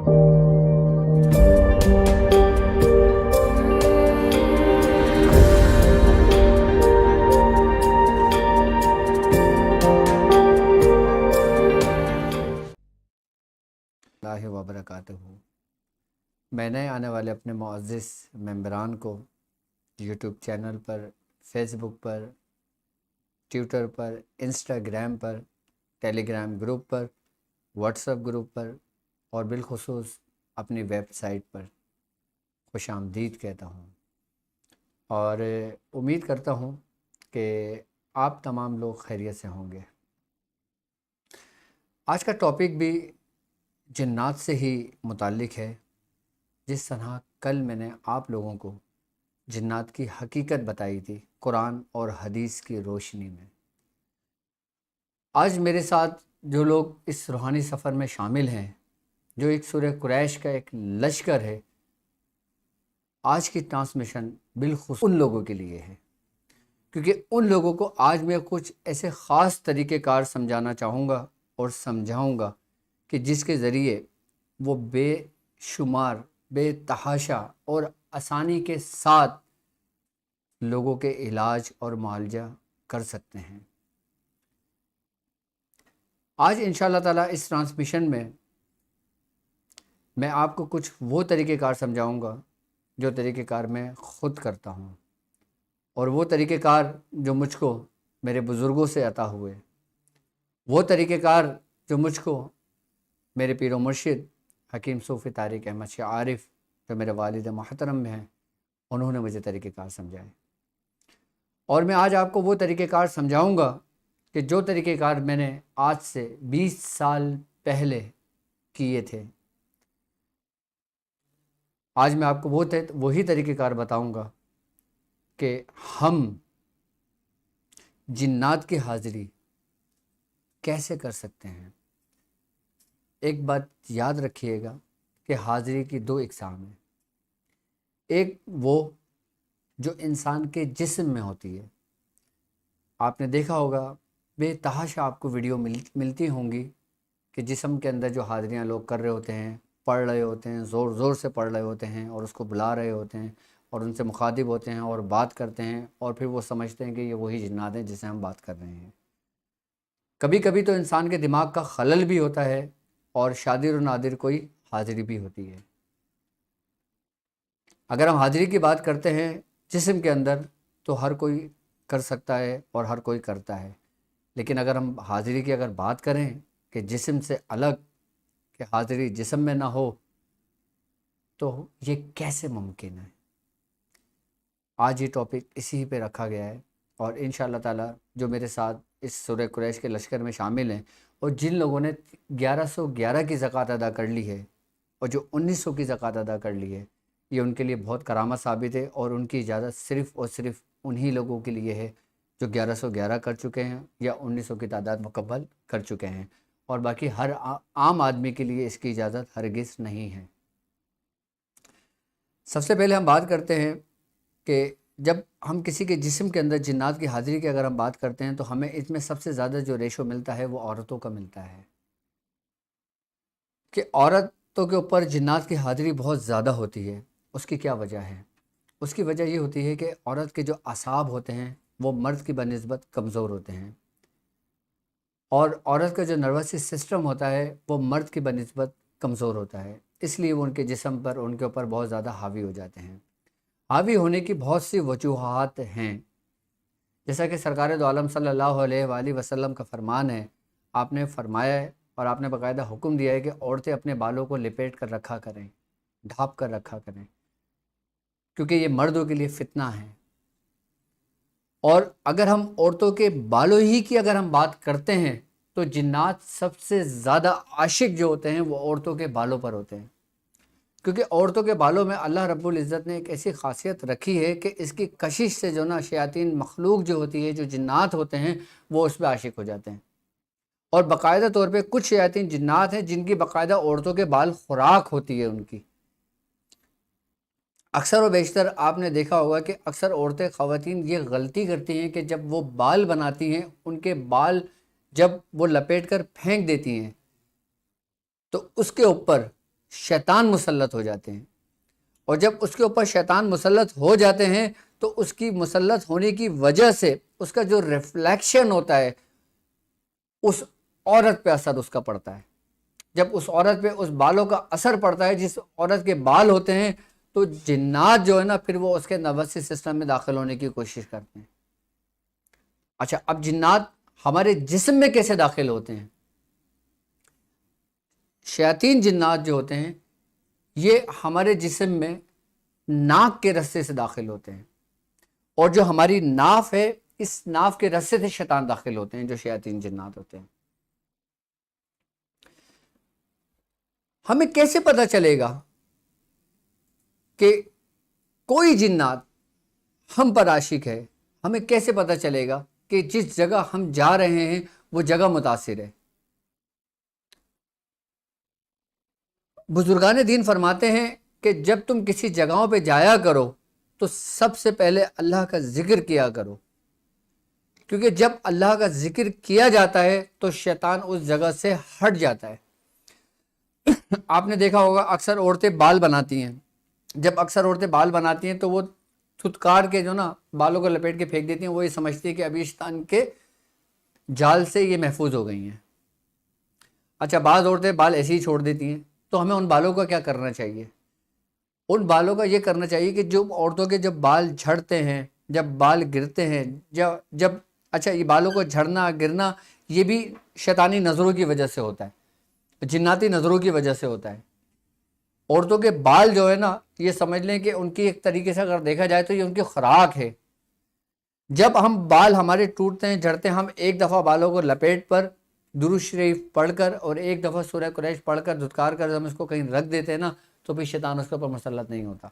اللہ وبرکاتہ۔ میں نئے آنے والے اپنے معزز ممبران کو یوٹیوب چینل پر، فیس بک پر، ٹویٹر پر، انسٹاگرام پر، ٹیلی گرام گروپ پر، واٹس ایپ گروپ پر اور بالخصوص اپنی ویب سائٹ پر خوش آمدید کہتا ہوں، اور امید کرتا ہوں کہ آپ تمام لوگ خیریت سے ہوں گے۔ آج کا ٹاپک بھی جنات سے ہی متعلق ہے، جس طرح کل میں نے آپ لوگوں کو جنات کی حقیقت بتائی تھی قرآن اور حدیث کی روشنی میں۔ آج میرے ساتھ جو لوگ اس روحانی سفر میں شامل ہیں، جو ایک سورہ قریش کا ایک لشکر ہے، آج کی ٹرانسمیشن بالخصوص ان لوگوں کے لیے ہے، کیونکہ ان لوگوں کو آج میں کچھ ایسے خاص طریقہ کار سمجھانا چاہوں گا اور سمجھاؤں گا کہ جس کے ذریعے وہ بے شمار، بے تحاشا اور آسانی کے ساتھ لوگوں کے علاج اور معالجہ کر سکتے ہیں۔ آج انشاءاللہ تعالیٰ اس ٹرانسمیشن میں آپ کو کچھ وہ طریقہ کار سمجھاؤں گا جو طریقہ کار میں خود کرتا ہوں، اور وہ طریقہ کار جو مجھ کو میرے بزرگوں سے عطا ہوئے، وہ طریقہ کار جو مجھ کو میرے پیر و مرشد حکیم صوفی طارق احمد شاہ عارف، جو میرے والد محترم میں ہیں، انہوں نے مجھے طریقہ کار سمجھائے۔ اور میں آج آپ کو وہ طریقہ کار سمجھاؤں گا کہ جو طریقہ کار میں نے آج سے 20 سال پہلے کیے تھے۔ آج میں آپ کو وہی طریقہ کار بتاؤں گا کہ ہم جنات کی حاضری کیسے کر سکتے ہیں۔ ایک بات یاد رکھیے گا کہ حاضری کی 2 اقسام ہیں۔ ایک وہ جو انسان کے جسم میں ہوتی ہے، آپ نے دیکھا ہوگا بے تحاشا آپ کو ویڈیو ملتی ہوں گی کہ جسم کے اندر جو حاضریاں لوگ کر رہے ہوتے ہیں، پڑھ رہے ہوتے ہیں، زور زور سے پڑھ رہے ہوتے ہیں، اور اس کو بلا رہے ہوتے ہیں اور ان سے مخاطب ہوتے ہیں اور بات کرتے ہیں، اور پھر وہ سمجھتے ہیں کہ یہ وہی جنات ہیں جس سے ہم بات کر رہے ہیں۔ کبھی کبھی تو انسان کے دماغ کا خلل بھی ہوتا ہے، اور شادر و نادر کوئی حاضری بھی ہوتی ہے۔ اگر ہم حاضری کی بات کرتے ہیں جسم کے اندر، تو ہر کوئی کر سکتا ہے اور ہر کوئی کرتا ہے، لیکن اگر ہم حاضری کی اگر بات کریں کہ جسم سے الگ، کہ حاضری جسم میں نہ ہو، تو یہ کیسے ممکن ہے؟ آج یہ ٹاپک اسی پہ رکھا گیا ہے، اور انشاءاللہ تعالیٰ جو میرے ساتھ اس سورہ قریش کے لشکر میں شامل ہیں، اور جن لوگوں نے 1111 کی زکوٰۃ ادا کر لی ہے اور جو 1900 کی زکوٰۃ ادا کر لی ہے، یہ ان کے لیے بہت کرامت ثابت ہے، اور ان کی اجازت صرف اور صرف انہی لوگوں کے لیے ہے جو 1111 کر چکے ہیں یا 1900 کی تعداد مکمل کر چکے ہیں، اور باقی ہر عام آدمی کے لیے اس کی اجازت ہرگز نہیں ہے۔ سب سے پہلے ہم بات کرتے ہیں کہ جب ہم کسی کے جسم کے اندر جنات کی حاضری کی اگر ہم بات کرتے ہیں، تو ہمیں اس میں سب سے زیادہ جو ریشو ملتا ہے وہ عورتوں کا ملتا ہے، کہ عورتوں کے اوپر جنات کی حاضری بہت زیادہ ہوتی ہے۔ اس کی کیا وجہ ہے؟ اس کی وجہ یہ ہوتی ہے کہ عورت کے جو اعصاب ہوتے ہیں وہ مرد کی بنسبت کمزور ہوتے ہیں، اور عورت کا جو نروس سسٹم ہوتا ہے وہ مرد کی بنسبت کمزور ہوتا ہے، اس لیے وہ ان کے جسم پر، ان کے اوپر بہت زیادہ حاوی ہو جاتے ہیں۔ حاوی ہونے کی بہت سی وجوہات ہیں، جیسا کہ سرکار دو عالم صلی اللہ علیہ وآلہ وسلم کا فرمان ہے۔ آپ نے فرمایا ہے اور آپ نے باقاعدہ حکم دیا ہے کہ عورتیں اپنے بالوں کو لپیٹ کر رکھا کریں، ڈھانپ کر رکھا کریں، کیونکہ یہ مردوں کے لیے فتنہ ہے۔ اور اگر ہم عورتوں کے بالوں ہی کی اگر ہم بات کرتے ہیں، تو جنات سب سے زیادہ عاشق جو ہوتے ہیں وہ عورتوں کے بالوں پر ہوتے ہیں، کیونکہ عورتوں کے بالوں میں اللہ رب العزت نے ایک ایسی خاصیت رکھی ہے کہ اس کی کشش سے جو نا شیاطین مخلوق جو ہوتی ہے، جو جنات ہوتے ہیں، وہ اس پہ عاشق ہو جاتے ہیں۔ اور باقاعدہ طور پہ کچھ شیاطین جنات ہیں جن کی باقاعدہ عورتوں کے بال خوراک ہوتی ہے ان کی۔ اکثر و بیشتر آپ نے دیکھا ہوگا کہ اکثر عورتیں، خواتین یہ غلطی کرتی ہیں کہ جب وہ بال بناتی ہیں، ان کے بال جب وہ لپیٹ کر پھینک دیتی ہیں، تو اس کے اوپر شیطان مسلط ہو جاتے ہیں، اور جب اس کے اوپر شیطان مسلط ہو جاتے ہیں تو اس کی مسلط ہونے کی وجہ سے اس کا جو ریفلیکشن ہوتا ہے اس عورت پہ اثر اس کا پڑتا ہے. جب اس عورت پہ اس بالوں کا اثر پڑتا ہے، جس عورت کے بال ہوتے ہیں، تو جنات جو ہے نا پھر وہ اس کے نروس سسٹم میں داخل ہونے کی کوشش کرتے ہیں. اچھا، اب جنات ہمارے جسم میں کیسے داخل ہوتے ہیں؟ شیاطین جنات جو ہوتے ہیں یہ ہمارے جسم میں ناک کے رستے سے داخل ہوتے ہیں، اور جو ہماری ناف ہے اس ناف کے رستے سے شیطان داخل ہوتے ہیں جو شیاطین جنات ہوتے ہیں. ہمیں کیسے پتہ چلے گا کہ کوئی جنات ہم پر عاشق ہے؟ ہمیں کیسے پتہ چلے گا کہ جس جگہ ہم جا رہے ہیں وہ جگہ متاثر ہے؟ بزرگان دین فرماتے ہیں کہ جب تم کسی جگہوں پہ جایا کرو تو سب سے پہلے اللہ کا ذکر کیا کرو، کیونکہ جب اللہ کا ذکر کیا جاتا ہے تو شیطان اس جگہ سے ہٹ جاتا ہے. آپ نے دیکھا ہوگا اکثر عورتیں بال بناتی ہیں، جب اکثر عورتیں بال بناتی ہیں تو وہ تھتکار کے جو نا بالوں کو لپیٹ کے پھینک دیتی ہیں، وہ یہ سمجھتی ہے کہ ابھی شیطان کے جال سے یہ محفوظ ہو گئی ہیں. اچھا، بعض عورتیں بال ایسے ہی چھوڑ دیتی ہیں، تو ہمیں ان بالوں کا کیا کرنا چاہیے؟ ان بالوں کا یہ کرنا چاہیے کہ جو عورتوں کے جب بال جھڑتے ہیں، جب بال گرتے ہیں، جب اچھا یہ بالوں کو جھڑنا گرنا یہ بھی شیطانی نظروں کی وجہ سے ہوتا ہے، جناتی نظروں کی وجہ سے ہوتا ہے. عورتوں کے بال جو ہے نا یہ سمجھ لیں کہ ان کی ایک طریقے سے اگر دیکھا جائے تو یہ ان کی خوراک ہے. جب ہم بال ہمارے ٹوٹتے ہیں جھڑتے ہیں، ہم ایک دفعہ بالوں کو لپیٹ پر درود شریف پڑھ کر اور ایک دفعہ سورہ قریش پڑھ کر دھتکار کر ہم اس کو کہیں رکھ دیتے ہیں نا تو پھر شیطان اس کے اوپر مسلط نہیں ہوتا.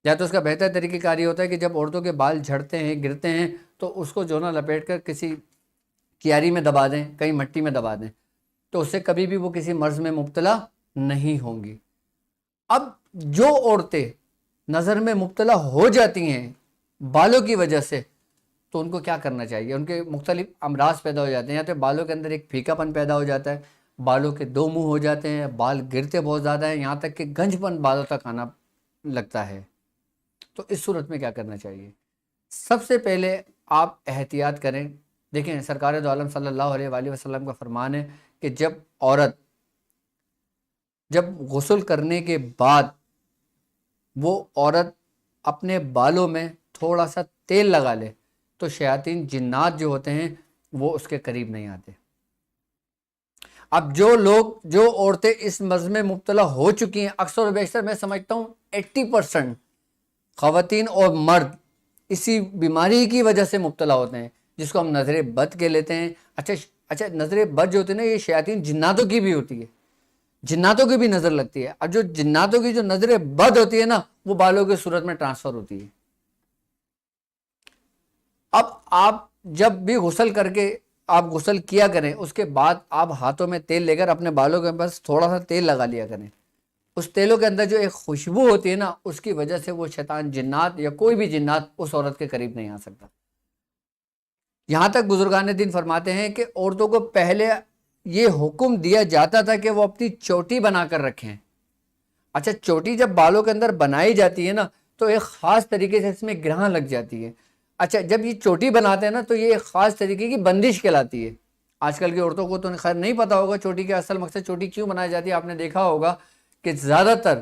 یا تو اس کا بہتر طریقہ کار یہ ہوتا ہے کہ جب عورتوں کے بال جھڑتے ہیں گرتے ہیں تو اس کو جو نا لپیٹ کر کسی کیاری میں دبا دیں، کہیں مٹی میں دبا دیں، تو اس سے کبھی بھی وہ کسی مرض میں مبتلا نہیں ہوں گی. اب جو عورتیں نظر میں مبتلا ہو جاتی ہیں بالوں کی وجہ سے تو ان کو کیا کرنا چاہیے؟ ان کے مختلف امراض پیدا ہو جاتے ہیں، یا تو بالوں کے اندر ایک پھیکا پن پیدا ہو جاتا ہے، بالوں کے دو منہ ہو جاتے ہیں، بال گرتے بہت زیادہ ہیں، یہاں تک کہ گنج پن بالوں تک آنا لگتا ہے. تو اس صورت میں کیا کرنا چاہیے؟ سب سے پہلے آپ احتیاط کریں. دیکھیں سرکار دو عالم صلی اللہ علیہ وآلہ وسلم کا فرمان ہے کہ جب عورت جب غسل کرنے کے بعد وہ عورت اپنے بالوں میں تھوڑا سا تیل لگا لے تو شیاطین جنات جو ہوتے ہیں وہ اس کے قریب نہیں آتے. اب جو عورتیں اس مرض میں مبتلا ہو چکی ہیں، اکثر و بیشتر میں سمجھتا ہوں 80% خواتین اور مرد اسی بیماری کی وجہ سے مبتلا ہوتے ہیں جس کو ہم نظر بد کے لیتے ہیں. اچھا نظر بد جو ہوتی ہے نا یہ شیاطین جناتوں کی بھی ہوتی ہے، جناتوں کی بھی نظر لگتی ہے. اب جو جناتوں کی جو نظر بد ہوتی ہے نا وہ بالوں کی صورت میں ٹرانسفر ہوتی ہے. اب آپ جب بھی غسل کر کے آپ غسل کیا کریں اس کے بعد آپ ہاتھوں میں تیل لے کر اپنے بالوں کے بس تھوڑا سا تیل لگا لیا کریں. اس تیلوں کے اندر جو ایک خوشبو ہوتی ہے نا اس کی وجہ سے وہ شیطان جنات یا کوئی بھی جنات اس عورت کے قریب نہیں آ سکتا. یہاں تک بزرگان دین فرماتے ہیں کہ عورتوں کو پہلے یہ حکم دیا جاتا تھا کہ وہ اپنی چوٹی بنا کر رکھیں. اچھا چوٹی جب بالوں کے اندر بنائی جاتی ہے نا تو ایک خاص طریقے سے اس میں گرہن لگ جاتی ہے. اچھا جب یہ چوٹی بناتے ہیں نا تو یہ ایک خاص طریقے کی بندش کہلاتی ہے. آج کل کی عورتوں کو تو خیر نہیں پتا ہوگا چوٹی کا اصل مقصد چوٹی کیوں بنائی جاتی ہے. آپ نے دیکھا ہوگا کہ زیادہ تر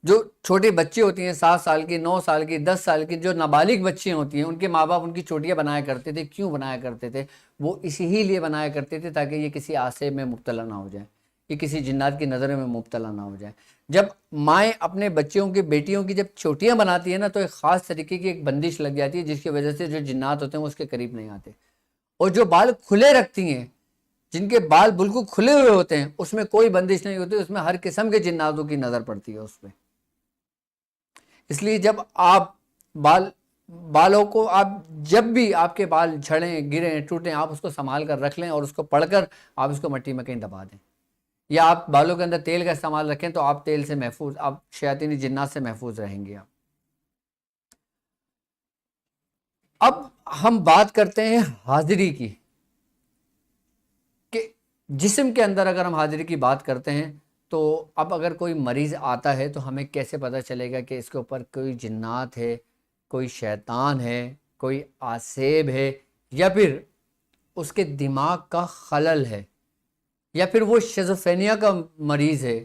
جو چھوٹی بچی ہوتی ہیں 7 سال کی 9 سال کی 10 سال کی جو نابالغ بچیاں ہوتی ہیں ان کے ماں باپ ان کی چوٹیاں بنایا کرتے تھے. کیوں بنایا کرتے تھے؟ وہ اسی ہی لیے بنایا کرتے تھے تاکہ یہ کسی آسے میں مبتلا نہ ہو جائے، یہ کسی جنات کی نظر میں مبتلا نہ ہو جائے. جب مائیں اپنے بچیوں کی بیٹیوں کی جب چوٹیاں بناتی ہیں نا تو ایک خاص طریقے کی ایک بندش لگ جاتی ہے جس کی وجہ سے جو جنات ہوتے ہیں وہ اس کے قریب نہیں آتے. اور جو بال کھلے رکھتی ہیں جن کے بال بالکل کھلے ہوئے ہوتے ہیں اس میں کوئی بندش نہیں ہوتی، اس میں ہر قسم کے جناتوں کی نظر پڑتی ہے اس میں. اس لیے جب آپ بالوں کو آپ جب بھی آپ کے بال جھڑیں گریں ٹوٹیں آپ اس کو سنبھال کر رکھ لیں اور اس کو پڑھ کر آپ اس کو مٹی میں کہیں دبا دیں، یا آپ بالوں کے اندر تیل کا استعمال رکھیں تو آپ تیل سے محفوظ، آپ شیاطینی جنات سے محفوظ رہیں گے. اب ہم بات کرتے ہیں حاضری کی کہ جسم کے اندر اگر ہم حاضری کی بات کرتے ہیں تو اب اگر کوئی مریض آتا ہے تو ہمیں کیسے پتہ چلے گا کہ اس کے اوپر کوئی جنات ہے، کوئی شیطان ہے، کوئی آسیب ہے، یا پھر اس کے دماغ کا خلل ہے، یا پھر وہ شیزوفرینیا کا مریض ہے،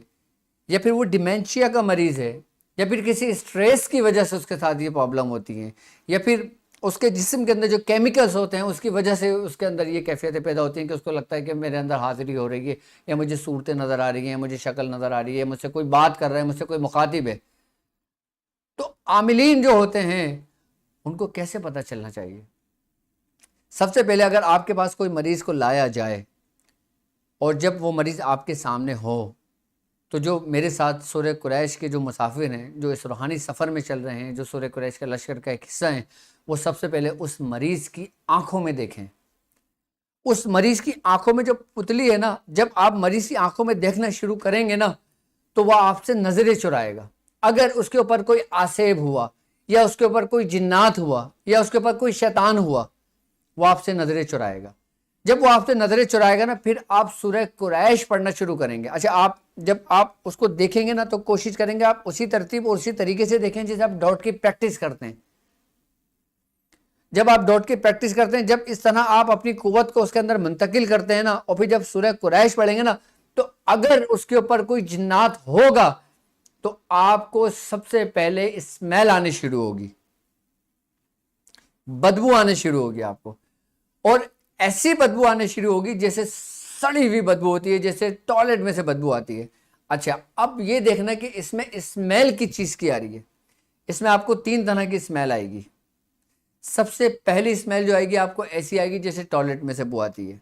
یا پھر وہ ڈیمینشیا کا مریض ہے، یا پھر کسی اسٹریس کی وجہ سے اس کے ساتھ یہ پرابلم ہوتی ہیں، یا پھر اس کے جسم کے اندر جو کیمیکلز ہوتے ہیں اس کی وجہ سے اس کے اندر یہ کیفیتیں پیدا ہوتی ہیں کہ اس کو لگتا ہے کہ میرے اندر حاضری ہو رہی ہے، یا مجھے صورتیں نظر آ رہی ہیں، یا مجھے شکل نظر آ رہی ہے، مجھ سے کوئی بات کر رہا ہے، مجھ سے کوئی مخاطب ہے. تو عاملین جو ہوتے ہیں ان کو کیسے پتہ چلنا چاہیے؟ سب سے پہلے اگر آپ کے پاس کوئی مریض کو لایا جائے اور جب وہ مریض آپ کے سامنے ہو تو جو میرے ساتھ سورہ قریش کے جو مسافر ہیں، جو اس روحانی سفر میں چل رہے ہیں، جو سورہ قریش کے لشکر کا ایک حصہ ہیں، وہ سب سے پہلے اس مریض کی آنکھوں میں دیکھیں. اس مریض کی آنکھوں میں جو پتلی ہے نا، جب آپ مریض کی آنکھوں میں دیکھنا شروع کریں گے نا تو وہ آپ سے نظریں چرائے گا. اگر اس کے اوپر کوئی آسیب ہوا، یا اس کے اوپر کوئی جنات ہوا، یا اس کے اوپر کوئی شیطان ہوا، وہ آپ سے نظریں چرائے گا. جب وہ آپ سے نظریں چرائے گا نا، پھر آپ سورہ قریش پڑھنا شروع کریں گے. اچھا، جب آپ اس کو دیکھیں گے نا تو کوشش کریں گے آپ اسی ترتیب اور اسی طریقے سے دیکھیں جیسے آپ ڈاٹ کی پریکٹس کرتے ہیں. جب آپ ڈاٹ کی پریکٹس کرتے ہیں، جب اس طرح آپ اپنی قوت کو اس کے اندر منتقل کرتے ہیں نا، اور پھر جب سورہ قریش پڑھیں گے نا تو اگر اس کے اوپر کوئی جنات ہوگا تو آپ کو سب سے پہلے اسمیل آنے شروع ہوگی، بدبو آنے شروع ہوگی آپ کو، اور ایسی بدبو آنے شروع ہوگی جیسے سڑی ہوئی بدبو ہوتی ہے، جیسے ٹوائلٹ میں سے بدبو آتی ہے. اچھا، اب یہ دیکھنا کہ اس میں اسمیل کی چیز کی آ رہی ہے. اس میں آپ کو 3 طرح کی اسمیل آئے گی. سب سے پہلی اسمیل جو آئے گی آپ کو ایسی آئے گی جیسے ٹوائلٹ میں سے بو آتی ہے.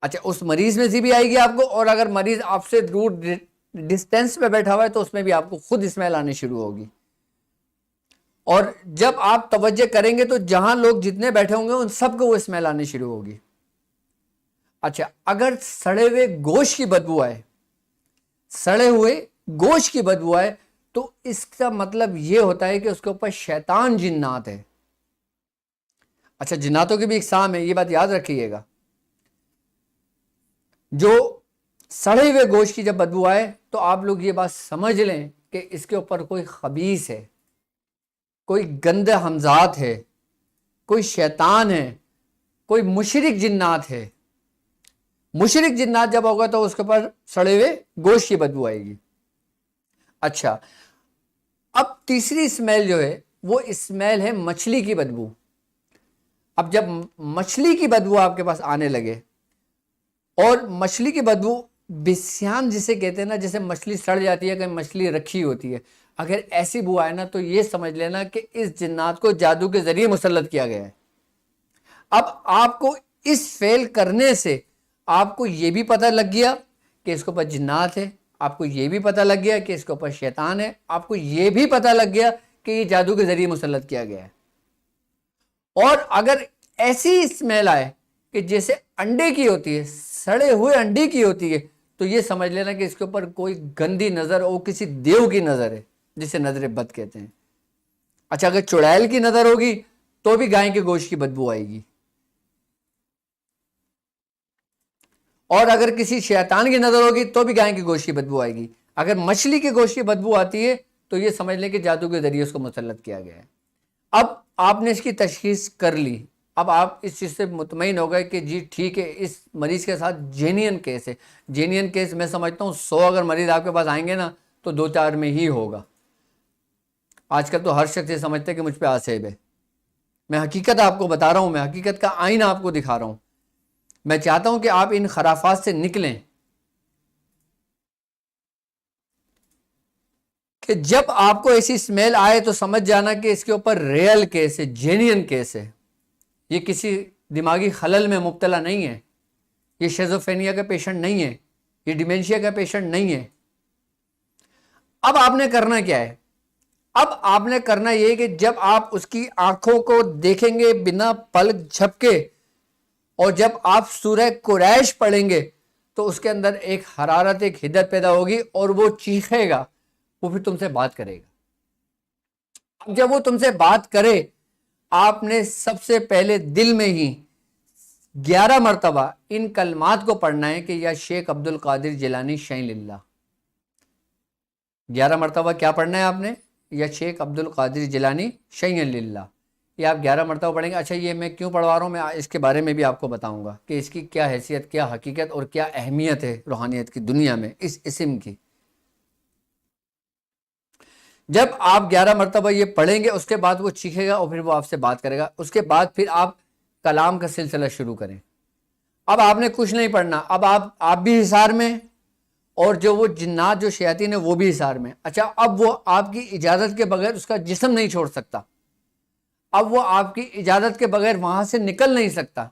اچھا، اس مریض میں سے بھی آئے گی آپ کو، اور اگر مریض آپ سے دور ڈسٹینس پہ بیٹھا ہوا ہے تو اس میں بھی آپ کو خود اسمیل آنے شروع ہوگی. اور جب آپ توجہ کریں گے تو جہاں لوگ جتنے بیٹھے ہوں گے ان سب کو وہ اسمیل آنے شروع ہوگی. اچھا، اگر سڑے ہوئے گوشت کی بدبو آئے، سڑے ہوئے گوشت کی بدبو آئے تو اس کا مطلب یہ ہوتا ہے کہ اس کے اوپر شیطان جنات ہے. اچھا، جناتوں کی بھی اقسام ہے، یہ بات یاد رکھیے گا. جو سڑے ہوئے گوشت کی جب بدبو آئے تو آپ لوگ یہ بات سمجھ لیں کہ اس کے اوپر کوئی خبیث ہے، کوئی گندے ہمزات ہے، کوئی شیطان ہے، کوئی مشرک جنات ہے. مشرک جنات جب ہوگا تو اس کے اوپر سڑے ہوئے گوشت کی بدبو آئے گی. اچھا، اب تیسری اسمیل جو ہے وہ اسمیل ہے مچھلی کی بدبو. اب جب مچھلی کی بدبو آپ کے پاس آنے لگے، اور مچھلی کی بدبو بسیان جسے کہتے ہیں نا، جیسے مچھلی سڑ جاتی ہے کہ مچھلی رکھی ہوتی ہے، اگر ایسی بو آئے نا تو یہ سمجھ لینا کہ اس جنات کو جادو کے ذریعے مسلط کیا گیا ہے. اب آپ کو اس فعل کرنے سے آپ کو یہ بھی پتہ لگ گیا کہ اس کے اوپر جنات ہے، آپ کو یہ بھی پتہ لگ گیا کہ اس کے اوپر شیطان ہے، آپ کو یہ بھی پتہ لگ گیا کہ یہ جادو کے ذریعے مسلط کیا گیا ہے. اور اگر ایسی اسمیل آئے کہ جیسے انڈے کی ہوتی ہے، سڑے ہوئے انڈے کی ہوتی ہے، تو یہ سمجھ لینا کہ اس کے اوپر کوئی گندی نظر اور کسی دیو کی نظر ہے، جسے نظر بد کہتے ہیں. اچھا، اگر چڑیل کی نظر ہوگی تو بھی گائے کے گوشت کی بدبو آئے گی، اور اگر کسی شیطان کی نظر ہوگی تو بھی گائے کے گوشت کی بدبو آئے گی. اگر مچھلی کے گوشت کی بدبو آتی ہے تو یہ سمجھ لیں کہ جادو کے ذریعے اس کو مسلط کیا گیا ہے. اب آپ نے اس کی تشخیص کر لی، اب آپ اس چیز سے مطمئن ہو گئے کہ جی ٹھیک ہے، اس مریض کے ساتھ جینین کیس ہے. جینین کیس میں سمجھتا ہوں 100 اگر مریض آپ کے پاس آئیں گے نا تو 2-4 میں ہی ہوگا. آج کل تو ہر شخص یہ سمجھتا ہے کہ مجھ پہ آسیب ہے. میں حقیقت آپ کو بتا رہا ہوں، میں حقیقت کا آئینہ آپ کو دکھا رہا ہوں. میں چاہتا ہوں کہ آپ ان خرافات سے نکلیں، کہ جب آپ کو ایسی اسمیل آئے تو سمجھ جانا کہ اس کے اوپر ریئل کیس ہے، جینین کیس ہے. یہ کسی دماغی خلل میں مبتلا نہیں ہے، یہ شیزوفرینیا کا پیشنٹ نہیں ہے، یہ ڈیمینشیا کا پیشنٹ نہیں ہے. اب آپ نے کرنا کیا ہے؟ اب آپ نے کرنا یہ کہ جب آپ اس کی آنکھوں کو دیکھیں گے بنا پلک جھپکے، اور جب آپ سورہ قریش پڑھیں گے تو اس کے اندر ایک حرارت، ایک حدت پیدا ہوگی، اور وہ چیخے گا، وہ پھر تم سے بات کرے گا. اب جب وہ تم سے بات کرے، آپ نے سب سے پہلے دل میں ہی 11 مرتبہ ان کلمات کو پڑھنا ہے کہ یا شیخ عبد القادر جیلانی شیخ للہ. 11 مرتبہ کیا پڑھنا ہے آپ نے؟ یا شیخ عبد القادر جیلانی شیئن للہ، یہ آپ 11 مرتبہ پڑھیں گے۔ اچھا یہ میں کیوں پڑھوا رہا ہوں، میں اس کے بارے میں بھی آپ کو بتاؤں گا کہ اس کی کیا حیثیت، کیا حقیقت اور کیا اہمیت ہے روحانیت کی دنیا میں اس اسم کی۔ جب آپ 11 مرتبہ یہ پڑھیں گے اس کے بعد وہ چیخے گا اور پھر وہ آپ سے بات کرے گا، اس کے بعد پھر آپ کلام کا سلسلہ شروع کریں۔ اب آپ نے کچھ نہیں پڑھنا، اب آپ بھی حصار میں، اور جو وہ جنات جو شیاطین ہیں وہ بھی حصار میں۔ اچھا اب وہ آپ کی اجازت کے بغیر اس کا جسم نہیں چھوڑ سکتا، اب وہ آپ کی اجازت کے بغیر وہاں سے نکل نہیں سکتا،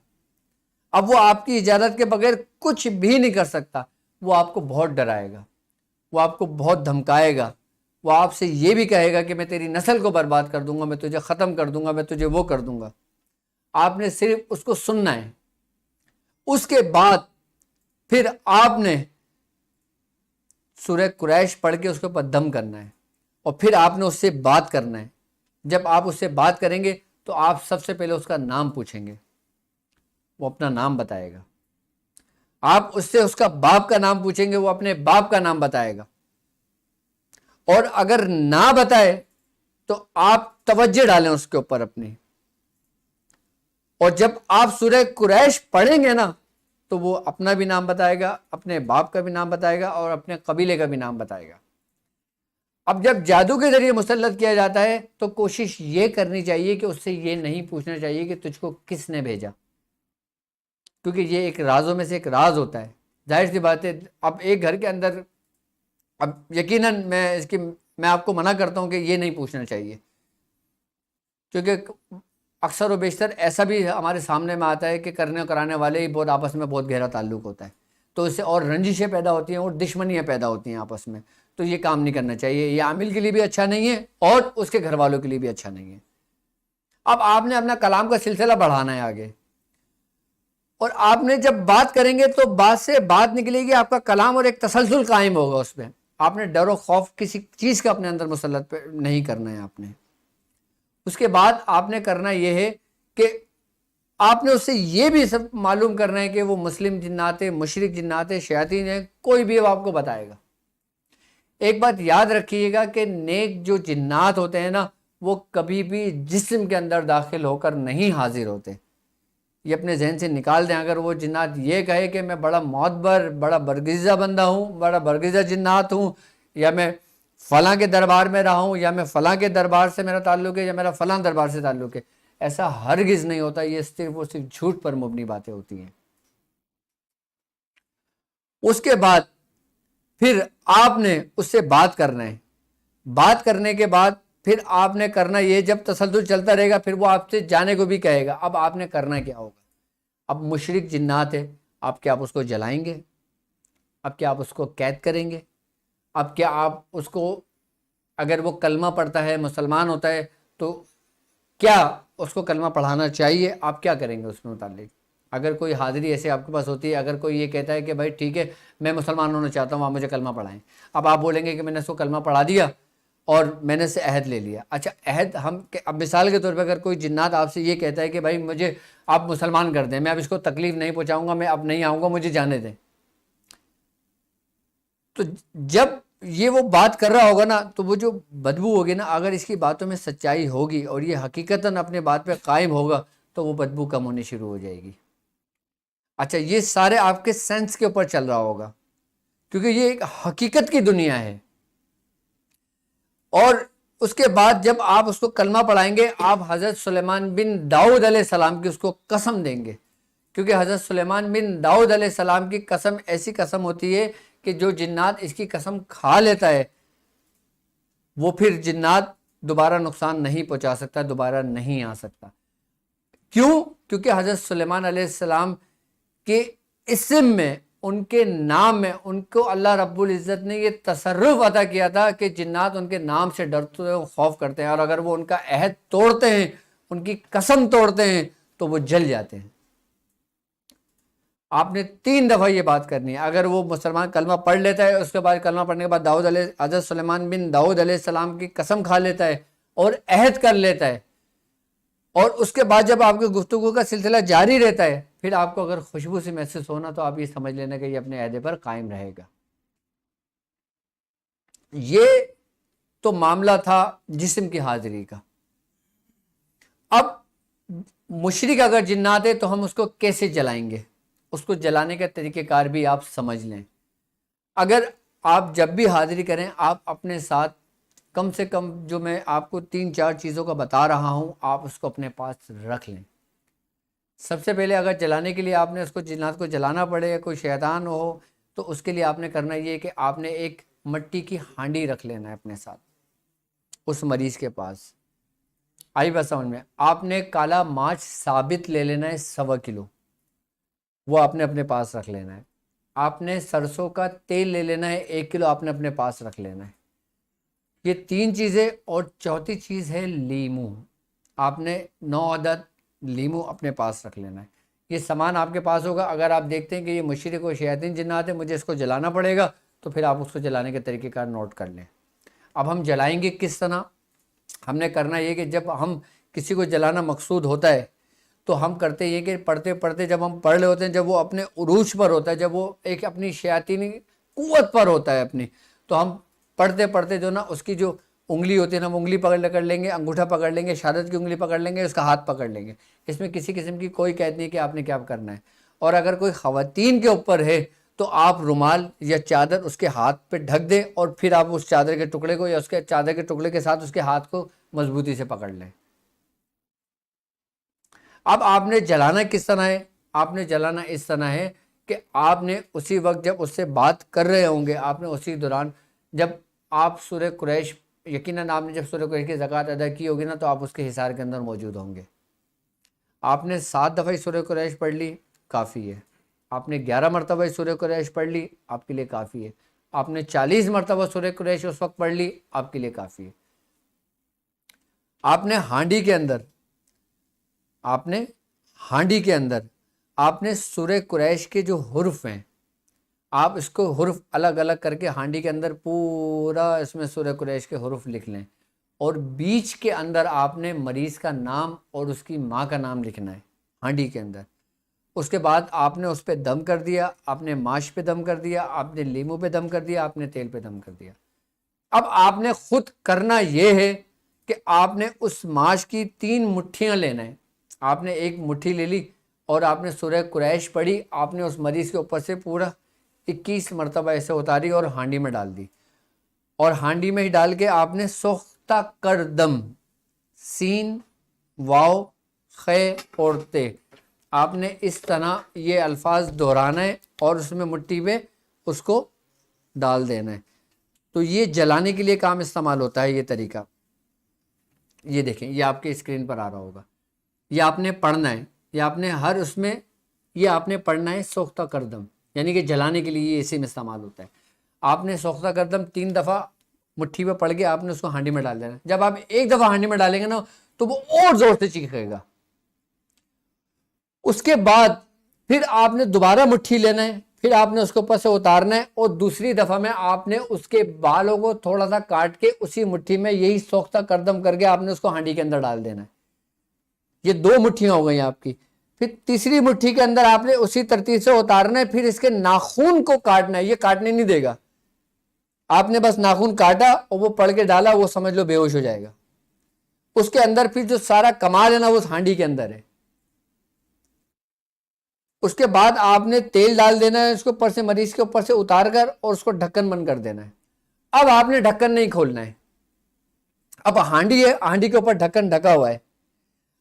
اب وہ آپ کی اجازت کے بغیر کچھ بھی نہیں کر سکتا۔ وہ آپ کو بہت ڈرائے گا، وہ آپ کو بہت دھمکائے گا، وہ آپ سے یہ بھی کہے گا کہ میں تیری نسل کو برباد کر دوں گا، میں تجھے ختم کر دوں گا، میں تجھے وہ کر دوں گا۔ آپ نے صرف اس کو سننا ہے۔ اس کے بعد پھر آپ نے سورہ قریش پڑھ کے اس کے اوپر دم کرنا ہے، اور پھر آپ نے اس سے بات کرنا ہے۔ جب آپ اس سے بات کریں گے تو آپ سب سے پہلے اس کا نام پوچھیں گے، وہ اپنا نام بتائے گا۔ آپ اس سے اس کا باپ کا نام پوچھیں گے، وہ اپنے باپ کا نام بتائے گا، اور اگر نہ بتائے تو آپ توجہ ڈالیں اس کے اوپر اپنی، اور جب آپ سورہ قریش پڑھیں گے نا تو وہ اپنا بھی نام بتائے گا، اپنے باپ کا بھی نام بتائے گا، اور اپنے قبیلے کا بھی نام بتائے گا۔ اب جب جادو کے ذریعے مسلط کیا جاتا ہے تو کوشش یہ کرنی چاہیے کہ اس سے یہ نہیں پوچھنا چاہیے کہ تجھ کو کس نے بھیجا، کیونکہ یہ ایک رازوں میں سے ایک راز ہوتا ہے۔ ظاہر سی بات ہے، اب ایک گھر کے اندر، اب یقیناً میں آپ کو منع کرتا ہوں کہ یہ نہیں پوچھنا چاہیے، کیونکہ اکثر و بیشتر ایسا بھی ہمارے سامنے میں آتا ہے کہ کرنے اور کرانے والے ہی بہت آپس میں بہت گہرا تعلق ہوتا ہے، تو اس سے اور رنجشیں پیدا ہوتی ہیں اور دشمنیاں پیدا ہوتی ہیں آپس میں۔ تو یہ کام نہیں کرنا چاہیے، یہ عامل کے لیے بھی اچھا نہیں ہے اور اس کے گھر والوں کے لیے بھی اچھا نہیں ہے۔ اب آپ نے اپنا کلام کا سلسلہ بڑھانا ہے آگے، اور آپ نے جب بات کریں گے تو بات سے بات نکلے گی، آپ کا کلام اور ایک تسلسل قائم ہوگا اس پہ۔ آپ نے ڈر و خوف کسی چیز کا اپنے اندر مسلط نہیں کرنا ہے آپ نے۔ اس کے بعد آپ نے کرنا یہ ہے کہ آپ نے اس سے یہ بھی سب معلوم کرنا ہے کہ وہ مسلم جنات ہیں، مشرک جنات ہیں، شیاطین ہیں، کوئی بھی وہ آپ کو بتائے گا۔ ایک بات یاد رکھیے گا کہ نیک جو جنات ہوتے ہیں نا، وہ کبھی بھی جسم کے اندر داخل ہو کر نہیں حاضر ہوتے، یہ اپنے ذہن سے نکال دیں۔ اگر وہ جنات یہ کہے کہ میں بڑا معتبر، بڑا برگزیدہ بندہ ہوں، بڑا برگزیدہ جنات ہوں، یا میں فلاں کے دربار میں رہا ہوں، یا میں فلاں کے دربار سے میرا تعلق ہے، یا میرا فلاں دربار سے تعلق ہے، ایسا ہرگز نہیں ہوتا۔ یہ صرف اور صرف جھوٹ پر مبنی باتیں ہوتی ہیں۔ اس کے بعد پھر آپ نے اس سے بات کرنا ہے۔ بات کرنے کے بعد پھر آپ نے کرنا یہ، جب تسلسل چلتا رہے گا پھر وہ آپ سے جانے کو بھی کہے گا۔ اب آپ نے کرنا کیا ہوگا؟ اب مشرک جنات ہے، اب کیا آپ اس کو جلائیں گے؟ اب کیا آپ اس کو قید کریں گے؟ اب کیا آپ اس کو، اگر وہ کلمہ پڑھتا ہے، مسلمان ہوتا ہے، تو کیا اس کو کلمہ پڑھانا چاہیے؟ آپ کیا کریں گے اس میں متعلق؟ اگر کوئی حاضری ایسے آپ کے پاس ہوتی ہے، اگر کوئی یہ کہتا ہے کہ بھائی ٹھیک ہے میں مسلمان ہونا چاہتا ہوں، آپ مجھے کلمہ پڑھائیں، اب آپ بولیں گے کہ میں نے اس کو کلمہ پڑھا دیا اور میں نے اس سے عہد لے لیا۔ اچھا عہد اب مثال کے طور پہ اگر کوئی جنات آپ سے یہ کہتا ہے کہ بھائی مجھے آپ مسلمان کر دیں، میں اب اس کو تکلیف نہیں پہنچاؤں گا، میں اب نہیں آؤں گا، مجھے جانے دیں، تو جب یہ وہ بات کر رہا ہوگا نا تو وہ جو بدبو ہوگی نا، اگر اس کی باتوں میں سچائی ہوگی اور یہ حقیقتاً اپنے بات پہ قائم ہوگا تو وہ بدبو کم ہونی شروع ہو جائے گی۔ اچھا یہ سارے آپ کے سینس کے اوپر چل رہا ہوگا، کیونکہ یہ ایک حقیقت کی دنیا ہے۔ اور اس کے بعد جب آپ اس کو کلمہ پڑھائیں گے، آپ حضرت سلیمان بن داؤد علیہ السلام کی اس کو قسم دیں گے، کیونکہ حضرت سلیمان بن داؤد علیہ السلام کی قسم ایسی قسم ہوتی ہے کہ جو جنات اس کی قسم کھا لیتا ہے وہ پھر جنات دوبارہ نقصان نہیں پہنچا سکتا، دوبارہ نہیں آ سکتا۔ کیوں؟ کیونکہ حضرت سلیمان علیہ السلام کے اسم میں، ان کے نام میں، ان کو اللہ رب العزت نے یہ تصرف عطا کیا تھا کہ جنات ان کے نام سے ڈرتے ہیں، خوف کرتے ہیں، اور اگر وہ ان کا عہد توڑتے ہیں، ان کی قسم توڑتے ہیں تو وہ جل جاتے ہیں۔ آپ نے 3 دفعہ یہ بات کرنی ہے۔ اگر وہ مسلمان کلمہ پڑھ لیتا ہے، اس کے بعد کلمہ پڑھنے کے بعد حضرت سلیمان بن داؤد علیہ السلام کی قسم کھا لیتا ہے اور عہد کر لیتا ہے، اور اس کے بعد جب آپ کی گفتگو کا سلسلہ جاری رہتا ہے، پھر آپ کو اگر خوشبو سے محسوس ہونا تو آپ یہ سمجھ لینا کہ یہ اپنے عہدے پر قائم رہے گا۔ یہ تو معاملہ تھا جسم کی حاضری کا. اب مشرک اگر جنات ہے تو ہم اس کو کیسے جلائیں گے؟ اس کو جلانے کا طریقہ کار بھی آپ سمجھ لیں. اگر آپ جب بھی حاضری کریں آپ اپنے ساتھ کم سے کم جو میں آپ کو 3-4 چیزوں کا بتا رہا ہوں آپ اس کو اپنے پاس رکھ لیں. سب سے پہلے اگر جلانے کے لیے آپ نے اس کو جنات کو جلانا پڑے یا کوئی شیطان ہو تو اس کے لیے آپ نے کرنا یہ کہ آپ نے ایک مٹی کی ہانڈی رکھ لینا ہے اپنے ساتھ اس مریض کے پاس. آئی بات سمجھ میں؟ آپ نے کالا ماچ ثابت لے لینا ہے 1.25 کلو، وہ آپ نے اپنے پاس رکھ لینا ہے. آپ نے سرسوں کا تیل لے لینا ہے 1 کلو، آپ نے اپنے پاس رکھ لینا ہے. یہ 3 چیزیں، اور چوتھی چیز ہے لیمو. آپ نے 9 عدد لیمو اپنے پاس رکھ لینا ہے. یہ سامان آپ کے پاس ہوگا. اگر آپ دیکھتے ہیں کہ یہ مشرک و شیاطین جنات ہیں، مجھے اس کو جلانا پڑے گا، تو پھر آپ اس کو جلانے کے طریقہ کار نوٹ کر لیں. اب ہم جلائیں گے کس طرح؟ ہم نے کرنا یہ کہ جب ہم کسی کو جلانا مقصود ہوتا ہے تو ہم کرتے یہ کہ پڑھتے پڑھتے جب ہم پڑھ رہے ہوتے ہیں، جب وہ اپنے عروج پر ہوتا ہے، جب وہ ایک اپنی شیاطینی قوت پر ہوتا ہے اپنی، تو ہم پڑھتے پڑھتے جو نا اس کی جو انگلی ہوتی ہے نا، وہ انگلی پکڑ لیں گے، انگوٹھا پکڑ لیں گے، شہادت کی انگلی پکڑ لیں گے، اس کا ہاتھ پکڑ لیں گے. اس میں کسی قسم کی کوئی قید نہیں کہ آپ نے کیا کرنا ہے. اور اگر کوئی خواتین کے اوپر ہے تو آپ رومال یا چادر اس کے ہاتھ پہ ڈھک دیں، اور پھر آپ اس چادر کے ٹکڑے کو یا اس کے چادر کے ٹکڑے کے ساتھ اس کے ہاتھ کو مضبوطی سے پکڑ لیں. اب آپ نے جلانا کس طرح ہے؟ آپ نے جلانا اس طرح ہے کہ آپ نے اسی وقت جب اس سے بات کر رہے ہوں گے، آپ نے اسی دوران جب آپ سورہ قریش، یقیناً آپ نے جب سورہ قریش کی زکوٰۃ ادا کی ہوگی نا تو آپ اس کے حصار کے اندر موجود ہوں گے. آپ نے 7 دفعہ سورہ قریش پڑھ لی، کافی ہے. آپ نے 11 مرتبہ سورہ قریش پڑھ لی، آپ کے لیے کافی ہے. آپ نے 40 مرتبہ سورہ قریش اس وقت پڑھ لی، آپ کے لیے کافی ہے. آپ نے ہانڈی کے اندر آپ نے سورہ قریش کے جو حرف ہیں، آپ اس کو حرف الگ الگ کر کے ہانڈی کے اندر پورا اس میں سورہ قریش کے حرف لکھ لیں، اور بیچ کے اندر آپ نے مریض کا نام اور اس کی ماں کا نام لکھنا ہے ہانڈی کے اندر. اس کے بعد آپ نے اس پہ دم کر دیا، آپ نے ماش پہ دم کر دیا، آپ نے لیمو پہ دم کر دیا، آپ نے تیل پہ دم کر دیا. اب آپ نے خود کرنا یہ ہے کہ آپ نے اس ماش کی 3 مٹھیاں لینا ہے. آپ نے ایک مٹھی لے لی اور آپ نے سورہ قریش پڑھی، آپ نے اس مریض کے اوپر سے پورا 21 مرتبہ ایسے اتاری اور ہانڈی میں ڈال دی. اور ہانڈی میں ہی ڈال کے آپ نے سوختہ کردم، سین واو خے اور تے، آپ نے اس طرح یہ الفاظ دہرانا ہے اور اس میں مٹی پہ اس کو ڈال دینا ہے. تو یہ جلانے کے لیے کام استعمال ہوتا ہے یہ طریقہ. یہ دیکھیں، یہ آپ کے اسکرین پر آ رہا ہوگا. یہ آپ نے پڑھنا ہے، یہ آپ نے ہر اس میں یہ آپ نے پڑھنا ہے سوختہ کردم، یعنی کہ جلانے کے لیے یہ اسی میں استعمال ہوتا ہے. آپ نے سوختہ کردم 3 دفعہ مٹھی پہ پڑھ کے آپ نے اس کو ہانڈی میں ڈال دینا. جب آپ ایک دفعہ ہانڈی میں ڈالیں گے نا تو وہ اور زور سے چیخے گا. اس کے بعد پھر آپ نے دوبارہ مٹھی لینا ہے، پھر آپ نے اس کے اوپر سے اتارنا ہے، اور دوسری دفعہ میں آپ نے اس کے بالوں کو تھوڑا سا کاٹ کے اسی مٹھی میں یہی سوختہ کردم کر کے آپ نے اس کو ہانڈی کے اندر ڈال دینا ہے. یہ 2 مٹھیاں ہو گئی آپ کی. پھر تیسری مٹھی کے اندر آپ نے اسی ترتیب سے اتارنا ہے، پھر اس کے ناخون کو کاٹنا ہے. یہ کاٹنے نہیں دے گا، آپ نے بس ناخون کاٹا اور وہ پڑھ کے ڈالا، وہ سمجھ لو بے ہوش ہو جائے گا. اس کے اندر پھر جو سارا کمال ہے نا وہ اس ہانڈی کے اندر ہے. اس کے بعد آپ نے تیل ڈال دینا ہے اس کے اوپر سے، مریض کے اوپر سے اتار کر، اور اس کو ڈھکن بند کر دینا ہے. اب آپ نے ڈھکن نہیں کھولنا ہے. اب ہانڈی ہے، ہانڈی کے اوپر ڈھکن ڈھکا ہوا ہے.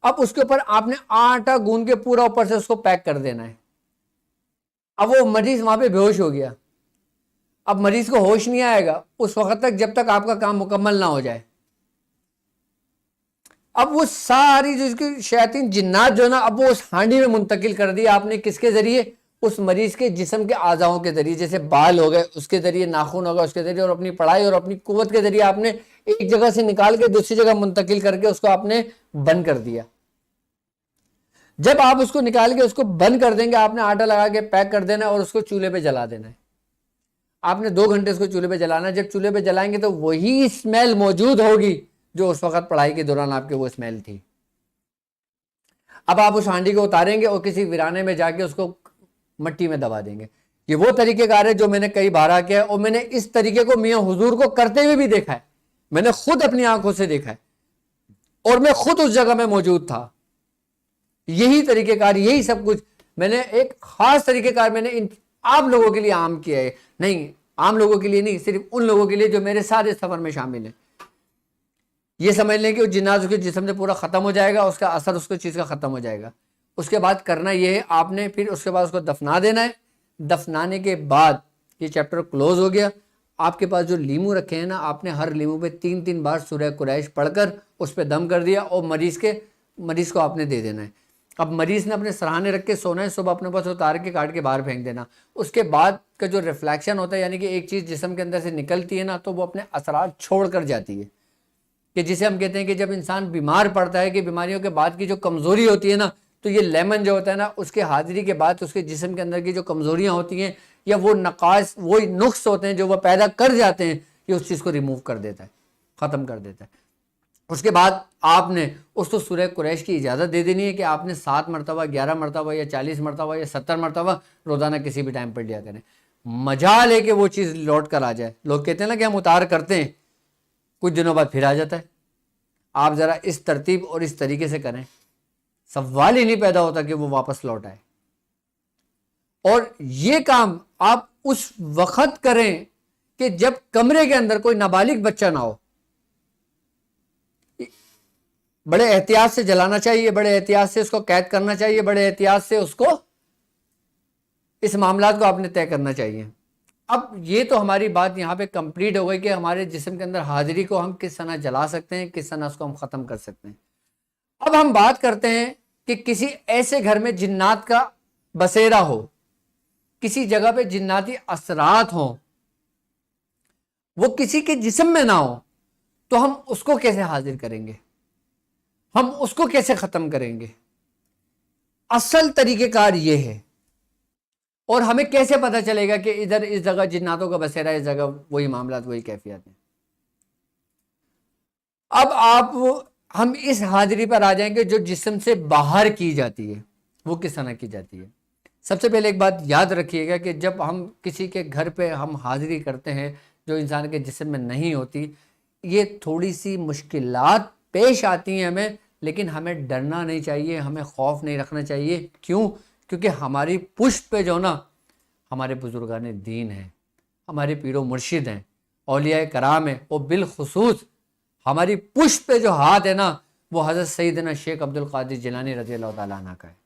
اب اس کے اوپر آپ نے آٹا گوندھ کے پورا اوپر سے اس کو پیک کر دینا ہے. اب وہ مریض وہاں پہ بے ہوش ہو گیا. اب مریض کو ہوش نہیں آئے گا اس وقت تک جب تک آپ کا کام مکمل نہ ہو جائے. اب وہ ساری جو اس کی شیاطین جنات جو نا، اب وہ اس ہانڈی میں منتقل کر دی آپ نے. کس کے ذریعے؟ اس مریض کے جسم کے اعضاؤں کے ذریعے. جیسے بال ہو گئے اس کے ذریعے، ناخن ہوگا اس کے ذریعے، اور اپنی پڑھائی اور اپنی قوت کے ذریعے آپ نے ایک جگہ سے نکال کے دوسری جگہ منتقل کر کے اس کو آپ نے بند کر دیا. جب آپ اس کو نکال کے اس کو بند کر دیں گے، آپ نے آٹا لگا کے پیک کر دینا اور اس کو چولہے پہ جلا دینا ہے. آپ نے 2 گھنٹے اس کو چولہے پہ جلانا ہے. جب چولہے پہ جلائیں گے تو وہی اسمیل موجود ہوگی جو اس وقت پڑھائی کے دوران آپ کے وہ اسمیل تھی. اب آپ اس ہانڈی کو اتاریں گے اور کسی ویرانے میں جا کے اس کو مٹی میں دبا دیں گے. یہ وہ طریقہ کار ہے جو میں نے کئی بار کیا ہے، اور میں نے اس طریقے کو میاں حضور کو کرتے ہوئے بھی دیکھا ہے، میں نے خود اپنی آنکھوں سے دیکھا ہے، اور میں خود اس جگہ میں موجود تھا۔ یہی طریقہ کار، یہی سب کچھ میں نے ایک خاص طریقہ کار میں نے آپ لوگوں کے لیے عام کیا ہے، نہیں عام لوگوں کے لیے نہیں، صرف ان لوگوں کے لیے جو میرے ساتھ اس سفر میں شامل ہیں۔ یہ سمجھ لیں کہ وہ جنات اس کے جسم سے پورا ختم ہو جائے گا، اس کا اثر اس کو چیز کا ختم ہو جائے گا۔ اس کے بعد کرنا یہ ہے، آپ نے پھر اس کے بعد اس کو دفنا دینا ہے۔ دفنانے کے بعد یہ چیپٹر کلوز ہو گیا۔ آپ کے پاس جو لیمو رکھے ہیں نا، آپ نے ہر لیمو پہ 3 بار سورہ قریش پڑھ کر اس پہ دم کر دیا، اور مریض کو آپ نے دے دینا ہے۔ اب مریض نے اپنے سرہانے رکھ کے سونا ہے، صبح اپنے پاس اتار کے کاٹ کے باہر پھینک دینا۔ اس کے بعد کا جو ریفلیکشن ہوتا ہے، یعنی کہ ایک چیز جسم کے اندر سے نکلتی ہے نا، تو وہ اپنے اثرات چھوڑ کر جاتی ہے، کہ جسے ہم کہتے ہیں کہ جب انسان بیمار پڑتا ہے، کہ بیماریوں کے بعد کی جو کمزوری ہوتی ہے نا، تو یہ لیمن جو ہوتا ہے نا، اس کے حاضری کے بعد اس کے جسم کے اندر کی جو کمزوریاں ہوتی ہیں یا وہ نقائص، وہ نقص ہوتے ہیں جو وہ پیدا کر جاتے ہیں، یہ اس چیز کو ریموو کر دیتا ہے، ختم کر دیتا ہے۔ اس کے بعد آپ نے اس کو سورہ قریش کی اجازت دے دینی ہے کہ آپ نے 7 مرتبہ 11 مرتبہ یا 40 مرتبہ یا 70 مرتبہ روزانہ کسی بھی ٹائم پڑھ لیا کریں۔ مجال ہے کہ وہ چیز لوٹ کر آ جائے۔ لوگ کہتے ہیں نا کہ ہم اتار کرتے ہیں، کچھ دنوں بعد پھر آ جاتا ہے۔ آپ ذرا اس ترتیب اور اس طریقے سے کریں، سوال ہی نہیں پیدا ہوتا کہ وہ واپس لوٹ آئے۔ اور یہ کام آپ اس وقت کریں کہ جب کمرے کے اندر کوئی نابالغ بچہ نہ ہو۔ بڑے احتیاط سے جلانا چاہیے، بڑے احتیاط سے اس کو قید کرنا چاہیے، بڑے احتیاط سے اس کو اس معاملات کو آپ نے طے کرنا چاہیے۔ اب یہ تو ہماری بات یہاں پہ کمپلیٹ ہو گئی کہ ہمارے جسم کے اندر حاضری کو ہم کس طرح جلا سکتے ہیں، کس طرح اس کو ہم ختم کر سکتے ہیں۔ اب ہم بات کرتے ہیں کہ کسی ایسے گھر میں جنات کا بسیرا ہو، کسی جگہ پہ جناتی اثرات ہوں، وہ کسی کے جسم میں نہ ہو، تو ہم اس کو کیسے حاضر کریں گے، ہم اس کو کیسے ختم کریں گے؟ اصل طریقہ کار یہ ہے۔ اور ہمیں کیسے پتہ چلے گا کہ ادھر اس جگہ جناتوں کا بسیرا ہے، اس جگہ وہی معاملات، وہی کیفیت ہیں؟ اب ہم اس حاضری پر آ جائیں گے جو جسم سے باہر کی جاتی ہے، وہ کس طرح کی جاتی ہے۔ سب سے پہلے ایک بات یاد رکھیے گا کہ جب ہم کسی کے گھر پہ ہم حاضری کرتے ہیں جو انسان کے جسم میں نہیں ہوتی، یہ تھوڑی سی مشکلات پیش آتی ہیں ہمیں، لیکن ہمیں ڈرنا نہیں چاہیے، ہمیں خوف نہیں رکھنا چاہیے۔ کیوں؟ کیونکہ ہماری پشت پہ جو نا ہمارے بزرگان دین ہیں، ہمارے پیر و مرشد ہیں، اولیاء کرام ہیں، اور بالخصوص ہماری پشت پہ جو ہاتھ ہے نا، وہ حضرت سیدنا شیخ عبد القادر جیلانی رضی اللہ تعالیٰ عنہ کا ہے۔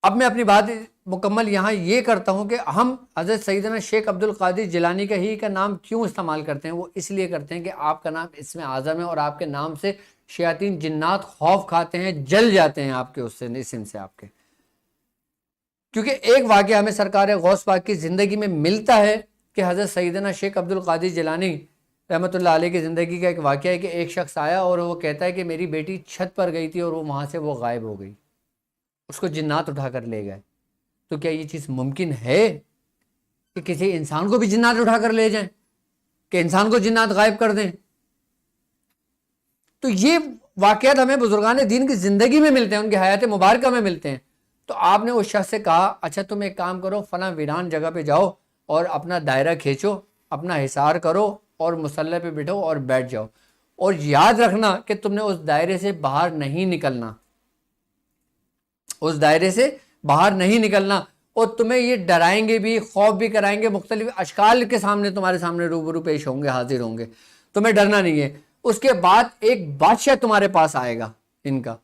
اب میں اپنی بات مکمل یہاں یہ کرتا ہوں کہ ہم حضرت سیدنا شیخ عبد القادر جیلانی کا نام کیوں استعمال کرتے ہیں؟ وہ اس لیے کرتے ہیں کہ آپ کا نام اسم اعظم ہے، اور آپ کے نام سے شیاطین جنات خوف کھاتے ہیں، جل جاتے ہیں آپ کے اسم سے آپ کے۔ کیونکہ ایک واقعہ ہمیں سرکار غوث پاک کی زندگی میں ملتا ہے کہ حضرت سیدنا شیخ عبد القادر جیلانی رحمۃ اللہ علیہ کی زندگی کا ایک واقعہ ہے کہ ایک شخص آیا اور وہ کہتا ہے کہ میری بیٹی چھت پر گئی تھی اور وہاں سے وہ غائب ہو گئی، اس کو جنات اٹھا کر لے گئے۔ تو کیا یہ چیز ممکن ہے کہ کسی انسان کو بھی جنات اٹھا کر لے جائیں، کہ انسان کو جنات غائب کر دیں؟ تو یہ واقعات ہمیں بزرگان دین کی زندگی میں ملتے ہیں، ان کی حیات مبارکہ میں ملتے ہیں۔ تو آپ نے اس شخص سے کہا اچھا تم ایک کام کرو، فلاں ویران جگہ پہ جاؤ اور اپنا دائرہ کھینچو، اپنا حصار کرو اور مصلی پہ بیٹھو اور بیٹھ جاؤ، اور یاد رکھنا کہ تم نے اس دائرے سے باہر نہیں نکلنا، اس دائرے سے باہر نہیں نکلنا، اور تمہیں یہ ڈرائیں گے بھی، خوف بھی کرائیں گے، مختلف اشکال کے سامنے تمہارے سامنے روبرو پیش ہوں گے، حاضر ہوں گے، تمہیں ڈرنا نہیں ہے۔ اس کے بعد ایک بادشاہ تمہارے پاس آئے گا ان کا،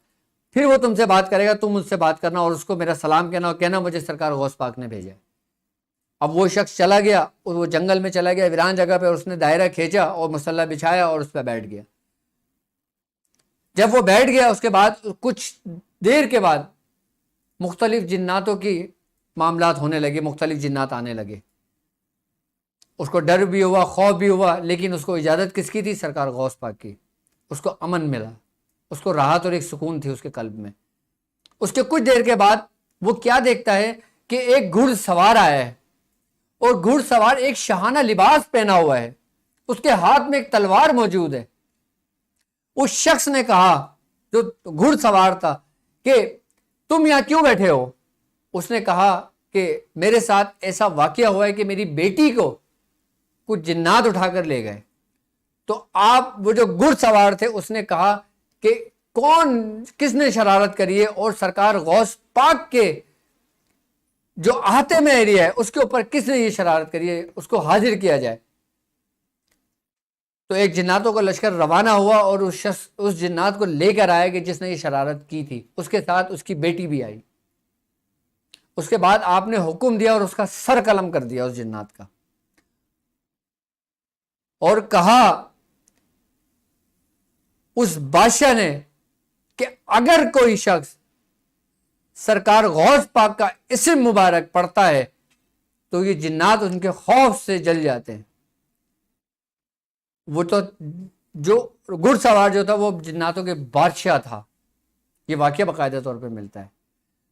پھر وہ تم سے بات کرے گا، تم اس سے بات کرنا اور اس کو میرا سلام کہنا اور کہنا مجھے سرکار غوث پاک نے بھیجا ہے۔ اب وہ شخص چلا گیا، وہ جنگل میں چلا گیا ویران جگہ پہ، اس نے دائرہ کھینچا اور مصلی بچھایا اور اس پہ بیٹھ گیا۔ جب وہ بیٹھ گیا اس کے بعد کچھ دیر کے بعد مختلف جناتوں کی معاملات ہونے لگے، مختلف جنات آنے لگے، اس کو ڈر بھی ہوا، خوف بھی ہوا، لیکن اس کو اجازت کس کی تھی؟ سرکار غوث پاک کی۔ اس کو امن ملا، اس کو راحت اور ایک سکون تھی اس کے قلب میں۔ اس کے کچھ دیر کے بعد وہ کیا دیکھتا ہے کہ ایک گھڑ سوار آیا ہے، اور گھڑ سوار ایک شاہانہ لباس پہنا ہوا ہے، اس کے ہاتھ میں ایک تلوار موجود ہے۔ اس شخص نے کہا جو گھڑ سوار تھا کہ تم یہاں کیوں بیٹھے ہو؟ اس نے کہا کہ میرے ساتھ ایسا واقعہ ہوا ہے کہ میری بیٹی کو کچھ جنات اٹھا کر لے گئے. تو آپ وہ جو گھڑ سوار تھے اس نے کہا کہ کس نے شرارت کری ہے اور سرکار غوث پاک کے جو احاطے میں ایریا ہے اس کے اوپر کس نے یہ شرارت کری ہے, اس کو حاضر کیا جائے. تو ایک جناتوں کا لشکر روانہ ہوا اور اس جنات کو لے کر آیا کہ جس نے یہ شرارت کی تھی. اس کے ساتھ اس کی بیٹی بھی آئی. اس کے بعد آپ نے حکم دیا اور اس کا سر قلم کر دیا اس جنات کا, اور کہا اس بادشاہ نے کہ اگر کوئی شخص سرکار غوث پاک کا اسم مبارک پڑھتا ہے تو یہ جنات ان کے خوف سے جل جاتے ہیں. وہ تو جو گھڑ سوار جو تھا وہ جناتوں کے بادشاہ تھا. یہ واقعہ باقاعدہ طور پہ ملتا ہے.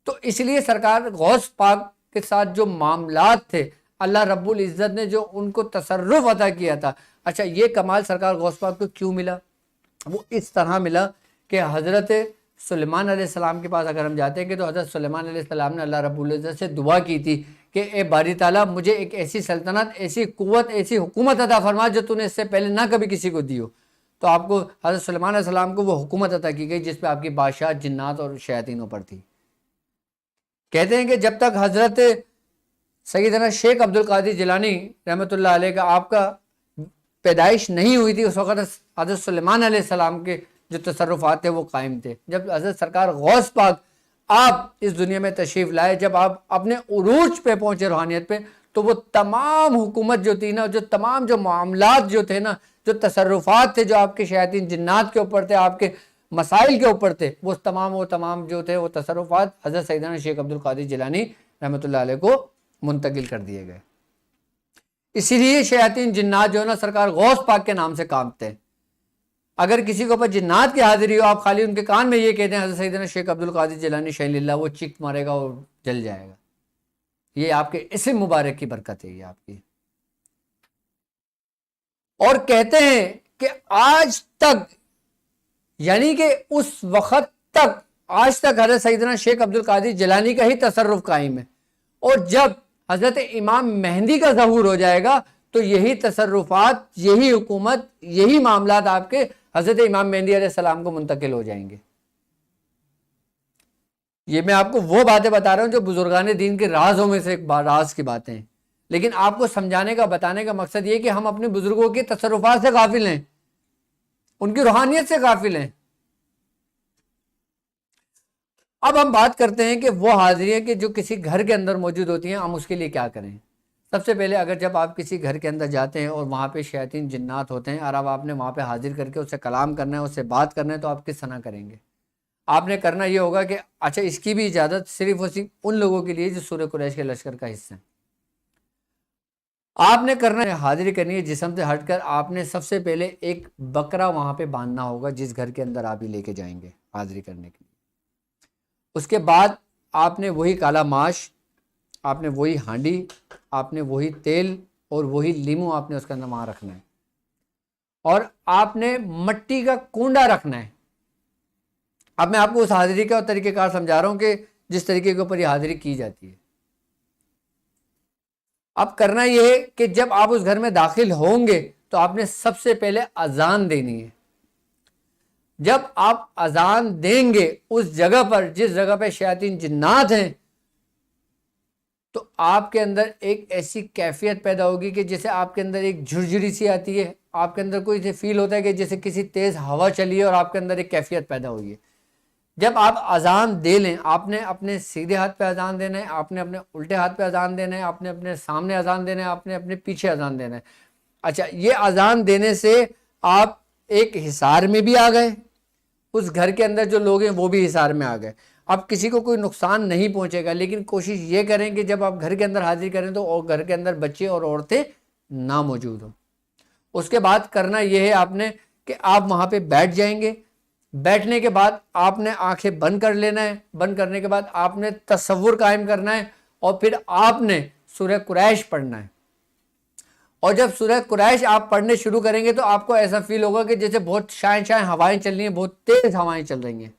تو اس لیے سرکار غوث پاک کے ساتھ جو معاملات تھے اللہ رب العزت نے جو ان کو تصرف عطا کیا تھا. اچھا, یہ کمال سرکار غوث پاک کو کیوں ملا؟ وہ اس طرح ملا کہ حضرت سلیمان علیہ السلام کے پاس اگر ہم جاتے ہیں کہ تو حضرت سلیمان علیہ السلام نے اللہ رب العزت سے دعا کی تھی کہ اے باری تعالیٰ مجھے ایک ایسی سلطنت, ایسی قوت, ایسی حکومت عطا فرما جو تو نے اس سے پہلے نہ کبھی کسی کو دی ہو. تو آپ کو حضرت سلیمان علیہ السلام کو وہ حکومت عطا کی گئی جس پہ آپ کی بادشاہ جنات اور شیاطینوں پر تھی. کہتے ہیں کہ جب تک حضرت سیدنا شیخ عبد القادر جیلانی رحمۃ اللہ علیہ کا آپ کا پیدائش نہیں ہوئی تھی, اس وقت حضرت سلیمان علیہ السلام کے جو تصرفات تھے وہ قائم تھے. جب حضرت سرکار غوث پاک آپ اس دنیا میں تشریف لائے, جب آپ اپنے عروج پہ پہنچے روحانیت پہ, تو وہ تمام حکومت جو تھی نا, جو تمام جو معاملات جو تھے نا, جو تصرفات تھے جو آپ کے شیاطین جنات کے اوپر تھے, آپ کے مسائل کے اوپر تھے, وہ تمام جو تھے وہ تصرفات حضرت سیدنا شیخ عبد القادر جیلانی رحمۃ اللہ علیہ کو منتقل کر دیے گئے. اسی لیے شیاطین جنات جو ہے نا سرکار غوث پاک کے نام سے کانپتے ہیں. اگر کسی کے اوپر جنات کی حاضری ہو, آپ خالی ان کے کان میں یہ کہتے ہیں حضرت سیدنا شیخ عبد القادر جیلانی شیخ اللہ, وہ چیخ مارے گا اور جل جائے گا. یہ آپ کے اسم مبارک کی برکت ہے, یہ آپ کی. اور کہتے ہیں کہ آج تک, یعنی کہ اس وقت تک, آج تک حضرت سیدنا شیخ عبد القادر جیلانی کا ہی تصرف قائم ہے, اور جب حضرت امام مہدی کا ظہور ہو جائے گا تو یہی تصرفات, یہی حکومت, یہی معاملات آپ کے حضرت امام مہدی علیہ السلام کو منتقل ہو جائیں گے. یہ میں آپ کو وہ باتیں بتا رہا ہوں جو بزرگان دین کے رازوں میں سے ایک راز کی باتیں ہیں, لیکن آپ کو سمجھانے کا, بتانے کا مقصد یہ کہ ہم اپنے بزرگوں کے تصرفات سے غافل ہیں, ان کی روحانیت سے غافل ہیں. اب ہم بات کرتے ہیں کہ وہ حاضریاں کہ جو کسی گھر کے اندر موجود ہوتی ہیں, ہم اس کے لیے کیا کریں. سب سے پہلے اگر جب آپ کسی گھر کے اندر جاتے ہیں اور وہاں پہ شیاطین جنات ہوتے ہیں اور اب آپ نے وہاں پہ حاضر کر کے اس سے کلام کرنا ہے, اس سے بات کرنا ہے, تو آپ کس طرح کریں گے؟ آپ نے کرنا یہ ہوگا کہ اچھا, اس کی بھی اجازت صرف اور صرف ان لوگوں کے لیے جو سورہ قریش کے لشکر کا حصہ ہیں. آپ نے کرنا ہے, حاضری کرنی ہے جسم سے ہٹ کر. آپ نے سب سے پہلے ایک بکرا وہاں پہ باندھنا ہوگا جس گھر کے اندر آپ ہی لے کے جائیں گے حاضری کرنے کے لیے. اس کے بعد آپ نے وہی کالا ماش, آپ نے وہی ہانڈی, آپ نے وہی تیل اور وہی لیمو آپ نے اس کے اندر وہاں رکھنا ہے, اور آپ نے مٹی کا کنڈا رکھنا ہے. اب میں آپ کو اس حاضری کا طریقہ کار سمجھا رہا ہوں کہ جس طریقے کے اوپر یہ حاضری کی جاتی ہے. اب کرنا یہ ہے کہ جب آپ اس گھر میں داخل ہوں گے تو آپ نے سب سے پہلے اذان دینی ہے. جب آپ اذان دیں گے اس جگہ پر جس جگہ پہ شیاطین جنات ہیں, تو آپ کے اندر ایک ایسی کیفیت پیدا ہوگی کہ جیسے آپ کے اندر ایک جھرجھری سی آتی ہے, آپ کے اندر کوئی فیل ہوتا ہے کہ جیسے کسی تیز ہوا چلی ہے اور آپ کے اندر ایک کیفیت پیدا ہوئی ہے. جب آپ اذان دے لیں, آپ نے اپنے سیدھے ہاتھ پہ اذان دینا ہے, آپ نے اپنے الٹے ہاتھ پہ اذان دینا ہے, آپ نے اپنے سامنے اذان دینا ہے, آپ نے اپنے پیچھے اذان دینا ہے. اچھا, یہ اذان دینے سے آپ ایک حصار میں بھی آ گئے, اس گھر کے اندر جو لوگ ہیں وہ بھی حصار میں آ گئے. اب کسی کو کوئی نقصان نہیں پہنچے گا, لیکن کوشش یہ کریں کہ جب آپ گھر کے اندر حاضری کریں تو گھر کے اندر بچے اور عورتیں نہ موجود ہوں. اس کے بعد کرنا یہ ہے آپ نے کہ آپ وہاں پہ بیٹھ جائیں گے. بیٹھنے کے بعد آپ نے آنکھیں بند کر لینا ہے. بند کرنے کے بعد آپ نے تصور قائم کرنا ہے, اور پھر آپ نے سورہ قریش پڑھنا ہے. اور جب سورہ قریش آپ پڑھنے شروع کریں گے تو آپ کو ایسا فیل ہوگا کہ جیسے بہت شائن ہوائیں چل رہی ہیں, بہت تیز ہوائیں چل رہی ہیں.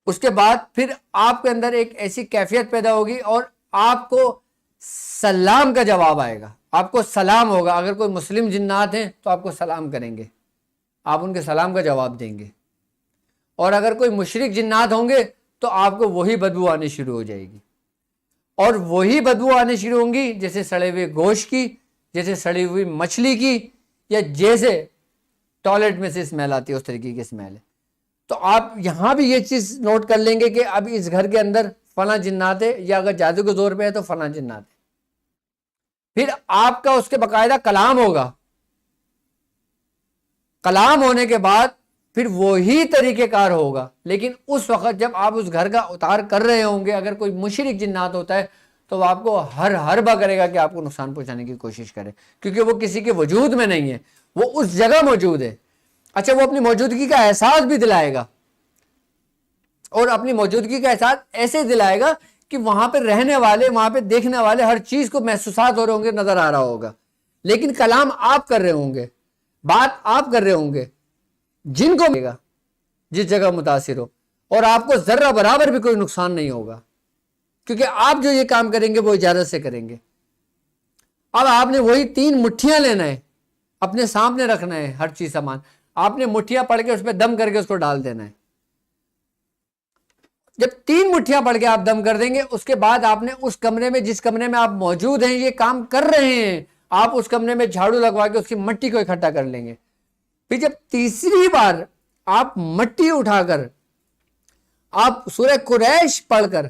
اس کے بعد پھر آپ کے اندر ایک ایسی کیفیت پیدا ہوگی, اور آپ کو سلام کا جواب آئے گا، آپ کو سلام ہوگا. اگر کوئی مسلم جنات ہیں تو آپ کو سلام کریں گے، آپ ان کے سلام کا جواب دیں گے. اور اگر کوئی مشرک جنات ہوں گے تو آپ کو وہی بدبو آنی شروع ہو جائے گی، اور وہی بدبو آنی شروع ہوں گی جیسے سڑے ہوئے گوشت کی، جیسے سڑی ہوئی مچھلی کی، یا جیسے ٹوائلٹ میں سے اسمیل آتی ہے اس طریقے کی اسمیل ہے. تو آپ یہاں بھی یہ چیز نوٹ کر لیں گے کہ اب اس گھر کے اندر فلاں جنات ہے، یا اگر جادو کے زور پہ ہے تو فلاں جنات ہے. پھر آپ کا اس کے باقاعدہ کلام ہوگا. کلام ہونے کے بعد پھر وہی طریقہ کار ہوگا. لیکن اس وقت جب آپ اس گھر کا اتار کر رہے ہوں گے، اگر کوئی مشرک جنات ہوتا ہے تو وہ آپ کو ہر حربہ کرے گا کہ آپ کو نقصان پہنچانے کی کوشش کرے، کیونکہ وہ کسی کے وجود میں نہیں ہے، وہ اس جگہ موجود ہے. اچھا، وہ اپنی موجودگی کا احساس بھی دلائے گا، اور اپنی موجودگی کا احساس ایسے دلائے گا کہ وہاں پہ رہنے والے، وہاں پہ دیکھنے والے ہر چیز کو محسوسات ہو رہے ہوں گے، نظر آ رہا ہوگا. لیکن کلام آپ کر رہے ہوں گے، بات آپ کر رہے ہوں گے، جن کو ملے گا جس جگہ متاثر ہو، اور آپ کو ذرہ برابر بھی کوئی نقصان نہیں ہوگا، کیونکہ آپ جو یہ کام کریں گے وہ اجازت سے کریں گے. اب آپ نے وہی 3 مٹھیاں لینا ہے، اپنے سامنے رکھنا ہے ہر چیز سامان. آپ نے مٹھیاں پڑھ کے اس پہ دم کر کے اس کو ڈال دینا ہے. جب 3 مٹھیاں پڑھ کے آپ دم کر دیں گے، اس کے بعد آپ نے اس کمرے میں، جس کمرے میں آپ موجود ہیں، یہ کام کر رہے ہیں، آپ اس کمرے میں جھاڑو لگوا کے اس کی مٹی کو اکٹھا کر لیں گے. پھر جب تیسری بار آپ مٹی اٹھا کر، آپ سورہ قریش پڑھ کر،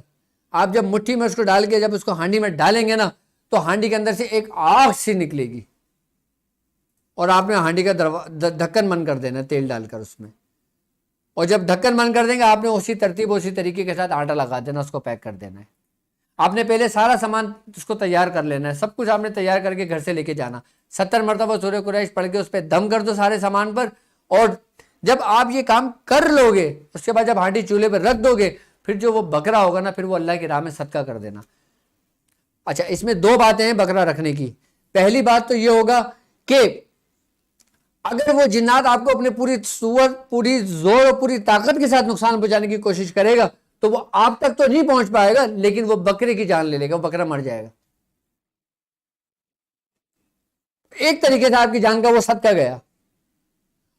آپ جب مٹھی میں اس کو ڈال کے جب اس کو ہانڈی میں ڈالیں گے نا، تو ہانڈی کے اندر سے ایک آگ سی نکلے گی، اور آپ نے ہانڈی کا ڈھکن بند کر دینا تیل ڈال کر اس میں. اور جب ڈھکن بند کر دیں گے، آپ نے اسی ترتیب، اسی طریقے کے ساتھ آٹا لگا دینا، اس کو پیک کر دینا ہے. آپ نے پہلے سارا سامان اس کو تیار کر لینا ہے، سب کچھ آپ نے تیار کر کے گھر سے لے کے جانا. 70 مرتبہ سورہ قریش پڑھ کے اس پہ دم کر دو سارے سامان پر. اور جب آپ یہ کام کر لو گے، اس کے بعد جب ہانڈی چولہے پہ رکھ دو گے، پھر جو وہ بکرا ہوگا نا، پھر وہ اللہ کی راہ میں صدقہ کر دینا. اچھا، اس میں 2 باتیں ہیں بکرا رکھنے کی. پہلی بات تو یہ ہوگا کہ اگر وہ جنات آپ کو اپنے پوری صورت، پوری زور اور پوری طاقت کے ساتھ نقصان پہنچانے کی کوشش کرے گا تو وہ آپ تک تو نہیں پہنچ پائے گا، لیکن وہ بکرے کی جان لے لے گا، وہ بکرا مر جائے گا. ایک طریقے سے آپ کی جان کا وہ صدقہ گیا.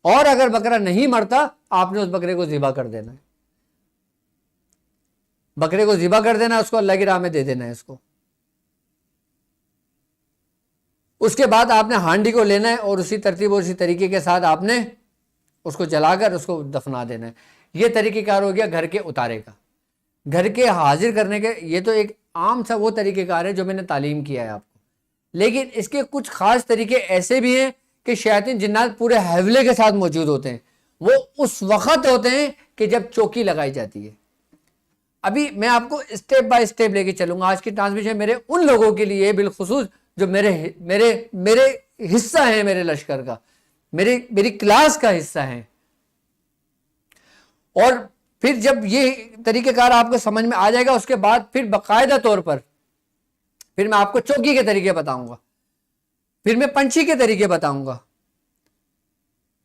اور اگر بکرا نہیں مرتا، آپ نے اس بکرے کو ذبح کر دینا ہے. بکرے کو ذبح کر دینا، اس کو اللہ کی راہ میں دے دینا ہے اس کو. اس کے بعد آپ نے ہانڈی کو لینا ہے، اور اسی ترتیب اور اسی طریقے کے ساتھ آپ نے اس کو جلا کر اس کو دفنا دینا ہے. یہ طریقہ کار ہو گیا گھر کے اتارے کا. گھر کے حاضر کرنے کے، یہ تو ایک عام سا وہ طریقہ کار ہے جو میں نے تعلیم کیا ہے آپ کو. لیکن اس کے کچھ خاص طریقے ایسے بھی ہیں کہ شیاطین جنات پورے حوالے کے ساتھ موجود ہوتے ہیں. وہ اس وقت ہوتے ہیں کہ جب چوکی لگائی جاتی ہے. ابھی میں آپ کو اسٹیپ بائی اسٹیپ لے کے چلوں گا. آج کی ٹرانسمیشن میرے ان لوگوں کے لیے بالخصوص جو میرے حصہ ہیں، میرے لشکر کا، میری کلاس کا حصہ ہیں. اور پھر جب یہ طریقہ کار آپ کو سمجھ میں آ جائے گا، اس کے بعد پھر باقاعدہ طور پر پھر میں آپ کو چوکی کے طریقے بتاؤں گا، پھر میں پنچھی کے طریقے بتاؤں گا،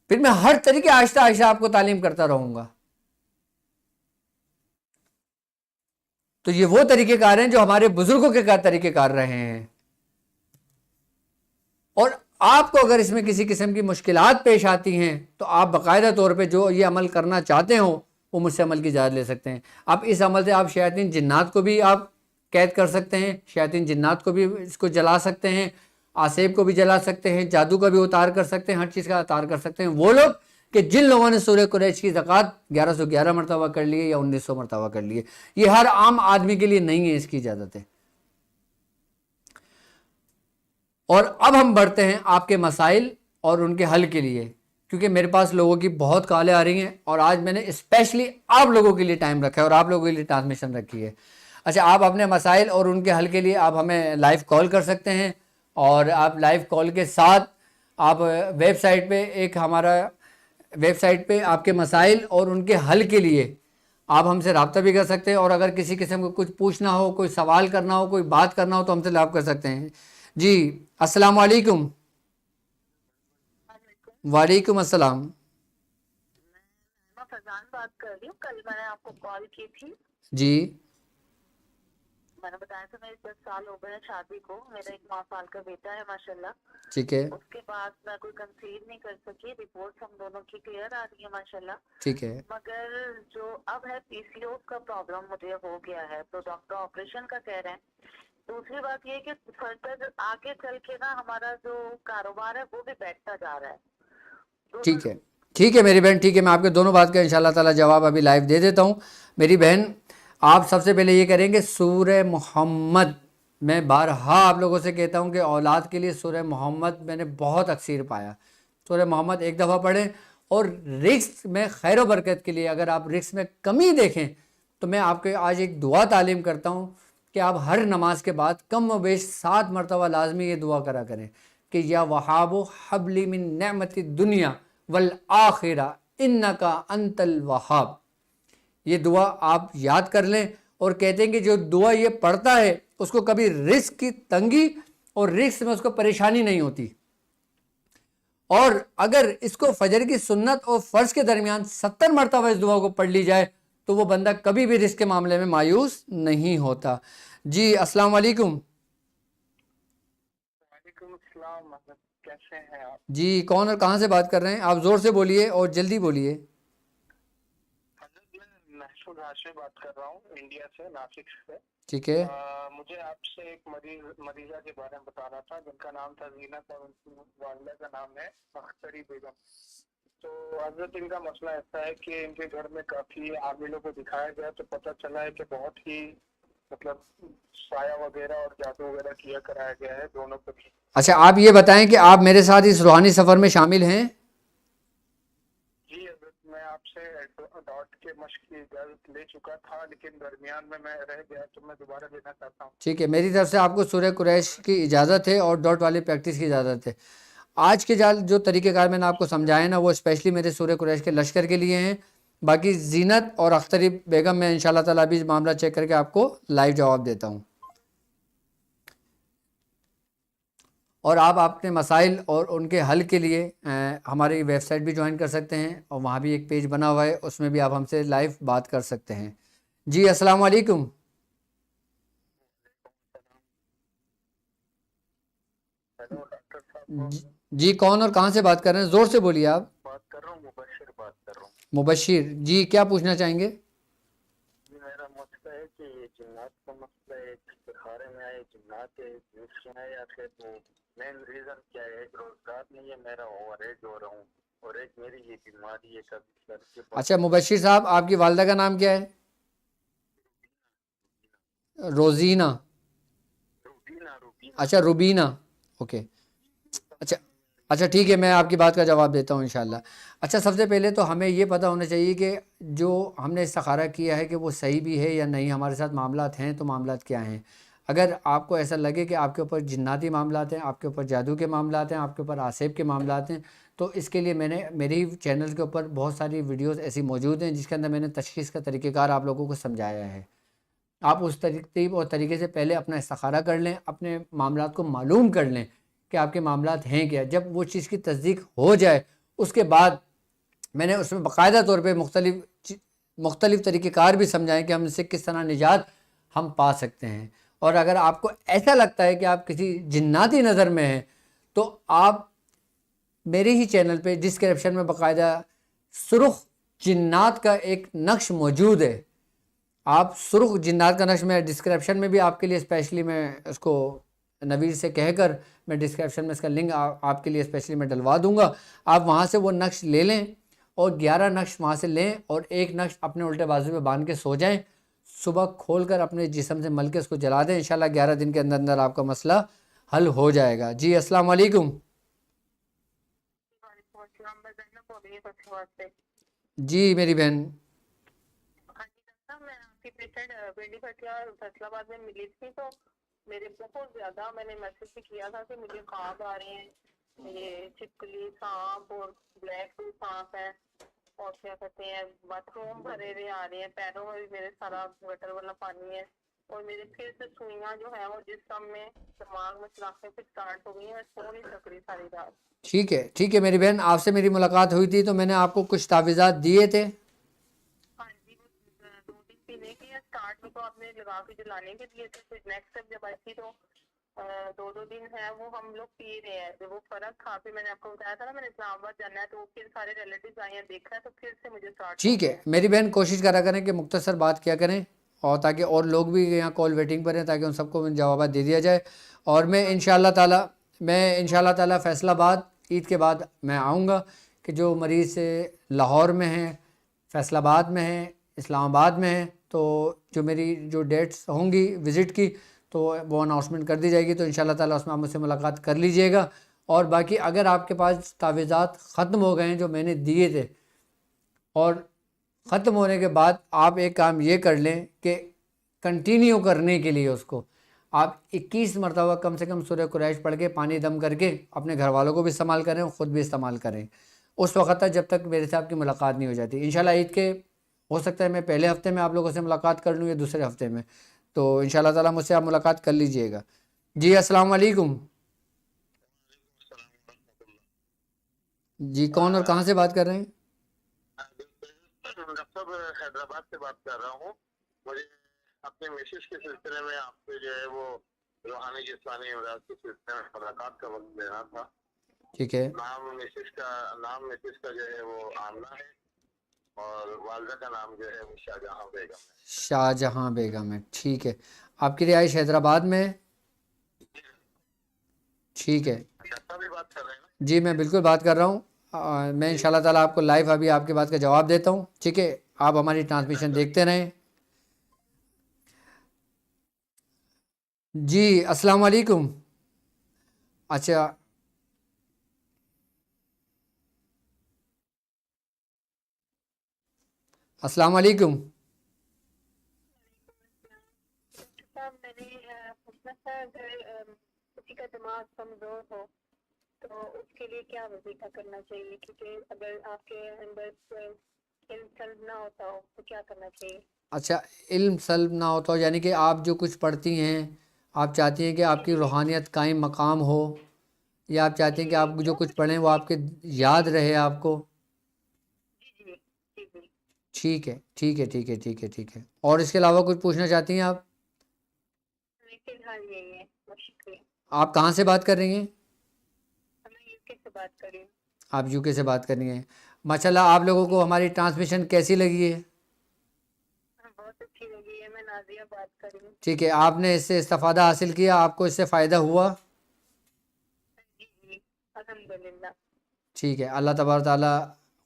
پھر میں ہر طریقے آہستہ آہستہ آپ کو تعلیم کرتا رہوں گا. تو یہ وہ طریقہ کار ہیں جو ہمارے بزرگوں کے طریقہ کار رہے ہیں. اور آپ کو اگر اس میں کسی قسم کی مشکلات پیش آتی ہیں تو آپ باقاعدہ طور پہ جو یہ عمل کرنا چاہتے ہوں وہ مجھ سے عمل کی اجازت لے سکتے ہیں. اب اس عمل سے آپ شیاطین جنات کو بھی آپ قید کر سکتے ہیں، شیاطین جنات کو بھی اس کو جلا سکتے ہیں، آسیب کو بھی جلا سکتے ہیں، جادو کا بھی اتار کر سکتے ہیں، ہر چیز کا اتار کر سکتے ہیں. وہ لوگ کہ جن لوگوں نے سورہ قریش کی زکوٰۃ 1111 مرتبہ کر لی ہے یا 1900 مرتبہ کر لی ہے. یہ ہر عام آدمی کے لیے نہیں ہے، اس کی اجازت ہے. اور اب ہم بڑھتے ہیں آپ کے مسائل اور ان کے حل کے لیے، کیونکہ میرے پاس لوگوں کی بہت کالیں آ رہی ہیں، اور آج میں نے اسپیشلی آپ لوگوں کے لیے ٹائم رکھا ہے اور آپ لوگوں کے لیے ٹرانسمیشن رکھی ہے. اچھا، آپ اپنے مسائل اور ان کے حل کے لیے آپ ہمیں لائیو کال کر سکتے ہیں، اور آپ لائیو کال کے ساتھ آپ ویب سائٹ پہ ہمارا ویب سائٹ پہ آپ کے مسائل اور ان کے حل کے لیے آپ ہم سے رابطہ بھی کر سکتے ہیں. اور اگر کسی قسم کو کچھ پوچھنا ہو، کوئی سوال کرنا ہو، کوئی بات کرنا ہو تو ہم سے لائیو کر سکتے ہیں. جی السلام علیکم. وعلیکم السلام. میں فضان بات کر رہی ہوں. کل میں نے آپ کو کال کی تھی. جی میں نے بتایا تھا میرے 10 سال ہو گئے ہیں شادی کو. میرا 1 سال کا بیٹا ہے ماشاءاللہ. ٹھیک ہے اس کے بعد میں کوئی کنسیو نہیں کر سکی. رپورٹس ہم دونوں کی کلیئر آ رہی ہیں ماشاءاللہ. ٹھیک ہے مگر جو اب ہے پی سی او کا پرابلم مجھے ہو گیا ہے, تو ڈاکٹر آپریشن کا کہہ رہے ہیں. دوسری بات یہ کہ فردر آگے چل کے نا ہمارا جو کاروبار ہے وہ بھی بیٹھتا جا رہا ہے. ٹھیک ہے ٹھیک ہے میری بہن, ٹھیک ہے. میں آپ کے دونوں بات کا انشاءاللہ تعالی جواب ابھی لائیو دے دیتا ہوں. میری بہن آپ سب سے پہلے یہ کریں گے سورہ محمد, میں بارہا آپ لوگوں سے کہتا ہوں کہ اولاد کے لیے سورہ محمد میں نے بہت اکثیر پایا. سورہ محمد ایک دفعہ پڑھیں. اور رزق میں خیر و برکت کے لیے اگر آپ رزق میں کمی دیکھیں تو میں آپ کو آج ایک دعا تعلیم کرتا ہوں کہ آپ ہر نماز کے بعد کم و بیش 7 مرتبہ لازمی یہ دعا کرا کریں کہ یا وہاب حبلی من نعمت الدنیا والآخرہ انکا انت الوہاب. یہ دعا آپ یاد کر لیں اور کہتے ہیں کہ جو دعا یہ پڑھتا ہے اس کو کبھی رزق کی تنگی اور رزق میں اس کو پریشانی نہیں ہوتی. اور اگر اس کو فجر کی سنت اور فرض کے درمیان 70 مرتبہ اس دعا کو پڑھ لی جائے تو وہ بندہ کبھی بھی رزق کے معاملے میں مایوس نہیں ہوتا. جی السلام علیکم. وعلیکم السلام. کیسے ہیں آپ؟ جی کون اور کہاں سے بات کر رہے ہیں؟ آپ زور سے بولیے اور جلدی بولیے. حضرت میں محسود ہاشمی بات کر رہا ہوں انڈیا سے, ناسک سے. ٹھیک ہے مجھے آپ سے ایک مریضہ کے بارے میں بتانا تھا جن کا نام تھا زینت اور ان کی والدہ کا نام ہے اختری بیگم. تو حضرت ان کا مسئلہ ایسا ہے کہ ان کے گھر میں کافی عاملوں کو دکھایا گیا تو پتہ چلا ہے کہ بہت ہی مطلب سایہ وغیرہ اور جادو وغیرہ کیا کرایا گیا ہے دونوں کو. اچھا آپ یہ بتائیں کہ آپ میرے ساتھ اس روحانی سفر میں شامل ہیں؟ جی حضرت میں آپ سے ڈاٹ کے مشق کی اجازت لے چکا تھا لیکن درمیان میں رہ گیا تو میں دوبارہ لینا چاہتا ہوں. ٹھیک ہے, میری طرف سے آپ کو سورہ قریش کی اجازت ہے اور ڈاٹ والی پریکٹس کی اجازت ہے. آج کے جو طریقہ کار میں نے آپ کو سمجھایا نا وہ اسپیشلی میرے سورہ قریش کے لشکر کے لیے ہیں. باقی زینت اور اختری بیگم میں انشاءاللہ تعالیٰ بھی معاملہ چیک کر کے آپ کو لائیو جواب دیتا ہوں. اور آپ اپنے مسائل اور ان کے حل کے لیے ہماری ویب سائٹ بھی جوائن کر سکتے ہیں اور وہاں بھی ایک پیج بنا ہوا ہے, اس میں بھی آپ ہم سے لائیو بات کر سکتے ہیں. جی السلام علیکم. ہیلو ڈاکٹر صاحب. جی کون اور کہاں سے بات کر رہے ہیں؟ زور سے بولیے آپ. بات کر رہا ہوں, مبشر بات کر رہا ہوں. مبشر جی, کیا پوچھنا چاہیں گے؟ میرا مسئلہ ہے کہ یہ جنات کا مسئلہ ہے, استخارے میں آئے جنات ہے, جنس میں ہے, یا پھر مین ریزن کیا ہے؟ ایک روزگار نہیں ہے میرا, اوور ایج ہو رہا ہوں, اور ایک میری یہ بیماری ہے کبھی سر کے پاس. اچھا مبشر صاحب آپ کی والدہ کا نام کیا ہے؟ روزینہ. اچھا روبینہ. اوکے اچھا ٹھیک ہے, میں آپ کی بات کا جواب دیتا ہوں انشاءاللہ. اچھا سب سے پہلے تو ہمیں یہ پتہ ہونا چاہیے کہ جو ہم نے استخارہ کیا ہے کہ وہ صحیح بھی ہے یا نہیں, ہمارے ساتھ معاملات ہیں تو معاملات کیا ہیں. اگر آپ کو ایسا لگے کہ آپ کے اوپر جناتی معاملات ہیں, آپ کے اوپر جادو کے معاملات ہیں, آپ کے اوپر آسیب کے معاملات ہیں, تو اس کے لیے میں نے میری چینل کے اوپر بہت ساری ویڈیوز ایسی موجود ہیں جس کے اندر میں نے تشخیص کا طریقہ کار آپ لوگوں کو سمجھایا ہے. آپ اس ترتیب اور طریقے سے پہلے اپنا استخارہ کر لیں, اپنے معاملات کو معلوم کر لیں کہ آپ کے معاملات ہیں کیا. جب وہ چیز کی تصدیق ہو جائے اس کے بعد میں نے اس میں باقاعدہ طور پہ مختلف طریقہ کار بھی سمجھائیں کہ ہم اس سے کس طرح نجات ہم پا سکتے ہیں. اور اگر آپ کو ایسا لگتا ہے کہ آپ کسی جناتی نظر میں ہیں تو آپ میرے ہی چینل پہ ڈسکرپشن میں باقاعدہ سرخ جنات کا ایک نقش موجود ہے. آپ سرخ جنات کا نقش میں ڈسکرپشن میں بھی آپ کے لیے اسپیشلی میں اس کو نویر سے کہہ کر میں ڈسکرپشن میں اس کا لنک آپ کے لیے اسپیشلی میں ڈلوا دوں گا. آپ وہاں سے وہ نقش لے لیں اور 11 نقش وہاں سے لیں اور ایک نقش اپنے الٹے بازو پہ باندھ کے سو جائیں. صبح کھول کر اپنے جسم سے مل کے اس کو جلا دیں. انشاءاللہ 11 دن کے اندر آپ کا مسئلہ حل ہو جائے گا. جی السلام علیکم. جی میری بہن. میں آپ کی پیشنٹ بینڈی پٹیا فیصل آباد میں ملی تھی تو میرے بہت زیادہ میں نے میسج بھی کیا تھا کہ مجھے خواب آ رہے ہیں, یہ چھپکلی سانپ اور بلیک سانپ ہے, اور کیا کہتے ہیں باتھ روم بھرے ہوئے آ رہے ہیں, پیروں میں بھی میرے سارا گٹر والا پانی ہے, اور میرے پھر سے سوئیاں جو ہیں وہ جسم میں دماغ میں چلاخیں پہ اسٹارٹ ہو گئی ہیں, میں سو نہیں سک رہی ساری رات. ٹھیک ہے میری بہن, آپ سے میری ملاقات ہوئی تھی تو میں نے آپ کو کچھ تعویذات دیے تھے. ہاں جی, 2 دن پینے کی اسٹارٹ اسٹارٹ میں تو آپ نے لگا کے جلانے کے دیے تھے, پھر نیکسٹ ٹائم جب آئی تھی تو 2 دن ہے وہ ہم لوگ پی رہے ہیں. وہ فرق تھا, پھر میں نے آپ کو بتایا تھا نا میں نے اسلام آباد جانا ہے, تو پھر سارے ریلیٹیوز آئے ہیں, دیکھا ہے, تو پھر سے مجھے اسٹارٹ ہو ٹھیک ہے گیا. میری بہن, کوشش کرا کریں کہ مختصر بات کیا کریں, اور تاکہ اور لوگ بھی یہاں کال ویٹنگ پر ہیں, تاکہ ان سب کو جوابات دے دیا جائے. اور میں انشاءاللہ تعالی فیصل آباد عید کے بعد میں آؤں گا, کہ جو مریض لاہور میں ہیں, فیصل آباد میں ہیں, اسلام آباد میں ہیں, تو جو میری جو ڈیٹس ہوں گی وزٹ کی تو وہ اناؤنسمنٹ کر دی جائے گی, تو انشاءاللہ تعالی اس میں آپ مجھ سے ملاقات کر لیجئے گا. اور باقی اگر آپ کے پاس تعویذات ختم ہو گئے ہیں جو میں نے دیے تھے, اور ختم ہونے کے بعد آپ ایک کام یہ کر لیں کہ کنٹینیو کرنے کے لیے اس کو آپ 21 مرتبہ کم سے کم سورہ قریش پڑھ کے پانی دم کر کے اپنے گھر والوں کو بھی استعمال کریں اور خود بھی استعمال کریں, اس وقت تک جب تک میرے سے آپ کی ملاقات نہیں ہو جاتی. انشاءاللہ عید کے ہو سکتا ہے میں پہلے ہفتے میں آپ لوگوں سے ملاقات کر لوں یا دوسرے ہفتے میں, تو انشاءاللہ تعالی مجھ سے آپ ملاقات کر لیجئے گا. جی السلام علیکم. جی کون اور کہاں سے بات کر رہے ہیں؟ ڈاکٹر صاحب حیدرآباد سے بات کر رہا ہوں. مجھے اپنے مسز کے سلسلے میں آپ سے جو ہے وہ روحانی جسمانی امراض کے سلسلے میں ملاقات کا وقت لینا تھا. ٹھیک ہے. نام مسز کا جو ہے وہ آمنہ ہے, اور والدہ کا نام جو ہے وہ شاہجہاں بیگم ہے. شاہجہاں بیگم ہے. ٹھیک ہے, آپ کی رہائش حیدرآباد میں ہے؟ ٹھیک ہے ڈاکٹر صاحب بھی بات کر رہے ہیں نا؟ جی میں بالکل بات کر رہا ہوں. میں انشاءاللہ تعالیٰ آپ کو لائیو ابھی آپ کی بات کا جواب دیتا ہوں. ٹھیک ہے, آپ ہماری ٹرانسمیشن دیکھتے رہیں. جی السلام علیکم. اچھا السلام علیکم. صاحب میں نے پوچھنا تھا, اگر کسی کا دماغ کمزور ہو تو اس کے لیے کیا وظیفہ کرنا چاہیے, کیونکہ اگر آپ کے اندر علم سلب نہ ہوتا ہو تو کیا کرنا چاہیے؟ اچھا علم سلب نہ ہوتا ہو, یعنی کہ آپ جو کچھ پڑھتی ہیں آپ چاہتی ہیں کہ آپ کی روحانیت قائم مقام ہو, یا آپ چاہتی ہیں کہ آپ جو کچھ پڑھیں وہ آپ کے یاد رہے آپ کو؟ جی جی جی جی. ٹھیک ہے ٹھیک ہے ٹھیک ہے ٹھیک ہے ٹھیک ہے. اور اس کے علاوہ کچھ پوچھنا چاہتی ہیں آپ؟ فی الحال یہی ہے, بہت شکریہ. آپ کہاں سے بات کر رہی ہیں؟ میں یو کے سے بات کر رہی ہوں. آپ یو کے سے بات کر رہی ہیں. ماشاءاللہ آپ لوگوں کو ہماری ٹرانسمیشن کیسی لگی ہے؟ بہت اچھی لگی ہے. میں نازیہ بات کر رہی ہوں. ٹھیک ہے, آپ نے اس سے استفادہ حاصل کیا, آپ کو اس سے فائدہ ہوا؟ جی جی الحمدللہ. ٹھیک ہے, اللہ تبارک تعالیٰ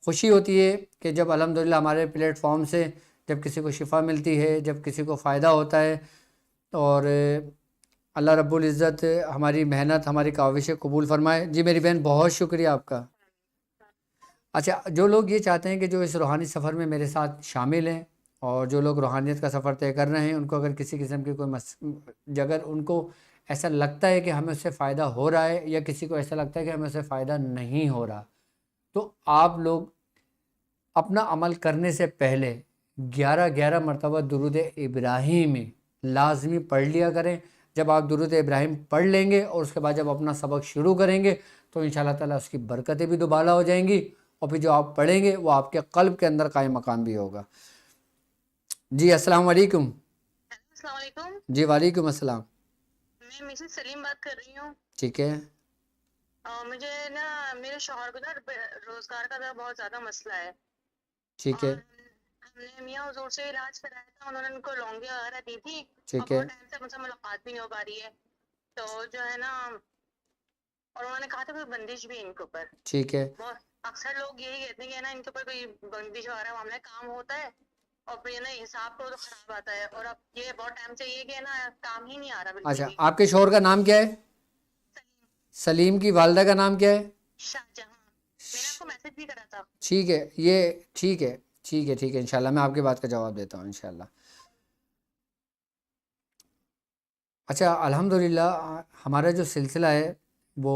خوشی ہوتی ہے کہ جب الحمدللہ ہمارے پلیٹ فارم سے جب کسی کو شفا ملتی ہے, جب کسی کو فائدہ ہوتا ہے, اور اللہ رب العزت ہماری محنت ہماری کاوشیں قبول فرمائے. جی میری بہن بہت شکریہ آپ کا. اچھا جو لوگ یہ چاہتے ہیں کہ جو اس روحانی سفر میں میرے ساتھ شامل ہیں, اور جو لوگ روحانیت کا سفر طے کر رہے ہیں, ان کو اگر کسی قسم کی کوئی جگہ ان کو ایسا لگتا ہے کہ ہمیں اس سے فائدہ ہو رہا ہے, یا کسی کو ایسا لگتا ہے کہ ہمیں اس سے فائدہ نہیں ہو رہا, تو آپ لوگ اپنا عمل کرنے سے پہلے 11 مرتبہ درود ابراہیم لازمی پڑھ لیا کریں. جب آپ درود ابراہیم پڑھ لیں گے اور اس کے بعد جب اپنا سبق شروع کریں گے تو انشاءاللہ تعالیٰ اس کی برکتیں بھی دوبالا ہو جائیں گی, اور پھر جو آپ پڑھیں گے وہ آپ کے قلب کے اندر قائم مقام بھی ہوگا. جی السلام علیکم. السلام علیکم. جی وعلیکم السلام. میں مسز سلیم بات کر رہی ہوں. ٹھیک ہے. مجھے نا میرے شوہر کو نا روزگار کا بہت زیادہ مسئلہ ہے. ٹھیک ہے. اور ہم نے میاں حضور سے علاج کرایا تھا, انہوں نے ان کو لونگیاں وغیرہ دی تھی, اور ٹھیک ہے. بہت ٹائم سے مجھ سے ملاقات بھی نہیں ہو پا رہی ہے. تو جو ہے نا, اور انہوں نے کہا تھا کوئی بندش بھی ان کے اوپر. ٹھیک ہے. بہت اکثر لوگ یہی کہتے ہیں کہ نا ان کے اوپر کوئی بندش وغیرہ معاملہ کام ہوتا ہے, اور پھر نا حساب کو تو خراب آتا ہے. اور اب یہ بہت ٹائم سے یہ کہ نا کام ہی نہیں آ رہا بالکل اچھا بھی. آپ کے شوہر کا نام کیا ہے؟ سلیم. کی والدہ کا نام کیا ہے؟ شاہجہاں. میں نے آپ کو میسج بھی کرا تھا. ٹھیک ہے, یہ ٹھیک ہے ٹھیک ہے ٹھیک ہے, انشاءاللہ میں آپ کی بات کا جواب دیتا ہوں انشاءاللہ. اچھا الحمدللہ ہمارا جو سلسلہ ہے وہ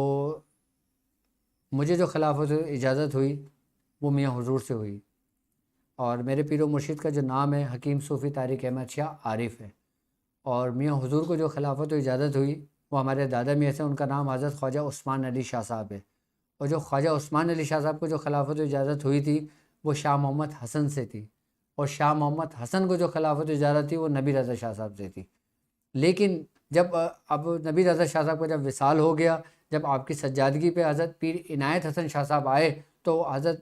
مجھے جو خلافت اجازت ہوئی وہ میاں حضور سے ہوئی, اور میرے پیر و مرشد کا جو نام ہے حکیم صوفی طارق احمد شاہ عارف ہے. اور میاں حضور کو جو خلافت و اجازت ہوئی وہ ہمارے دادا میاں سے, ان کا نام حضرت خواجہ عثمان علی شاہ صاحب ہے. اور جو خواجہ عثمان علی شاہ صاحب کو جو خلافت و اجازت ہوئی تھی وہ شاہ محمد حسن سے تھی. اور شاہ محمد حسن کو جو خلافت اجازت تھی وہ نبی رضا شاہ صاحب سے تھی. لیکن جب اب نبی رضا شاہ صاحب کا جب وصال ہو گیا، جب آپ کی سجادگی پہ حضرت پیر عنایت حسن شاہ صاحب آئے تو حضرت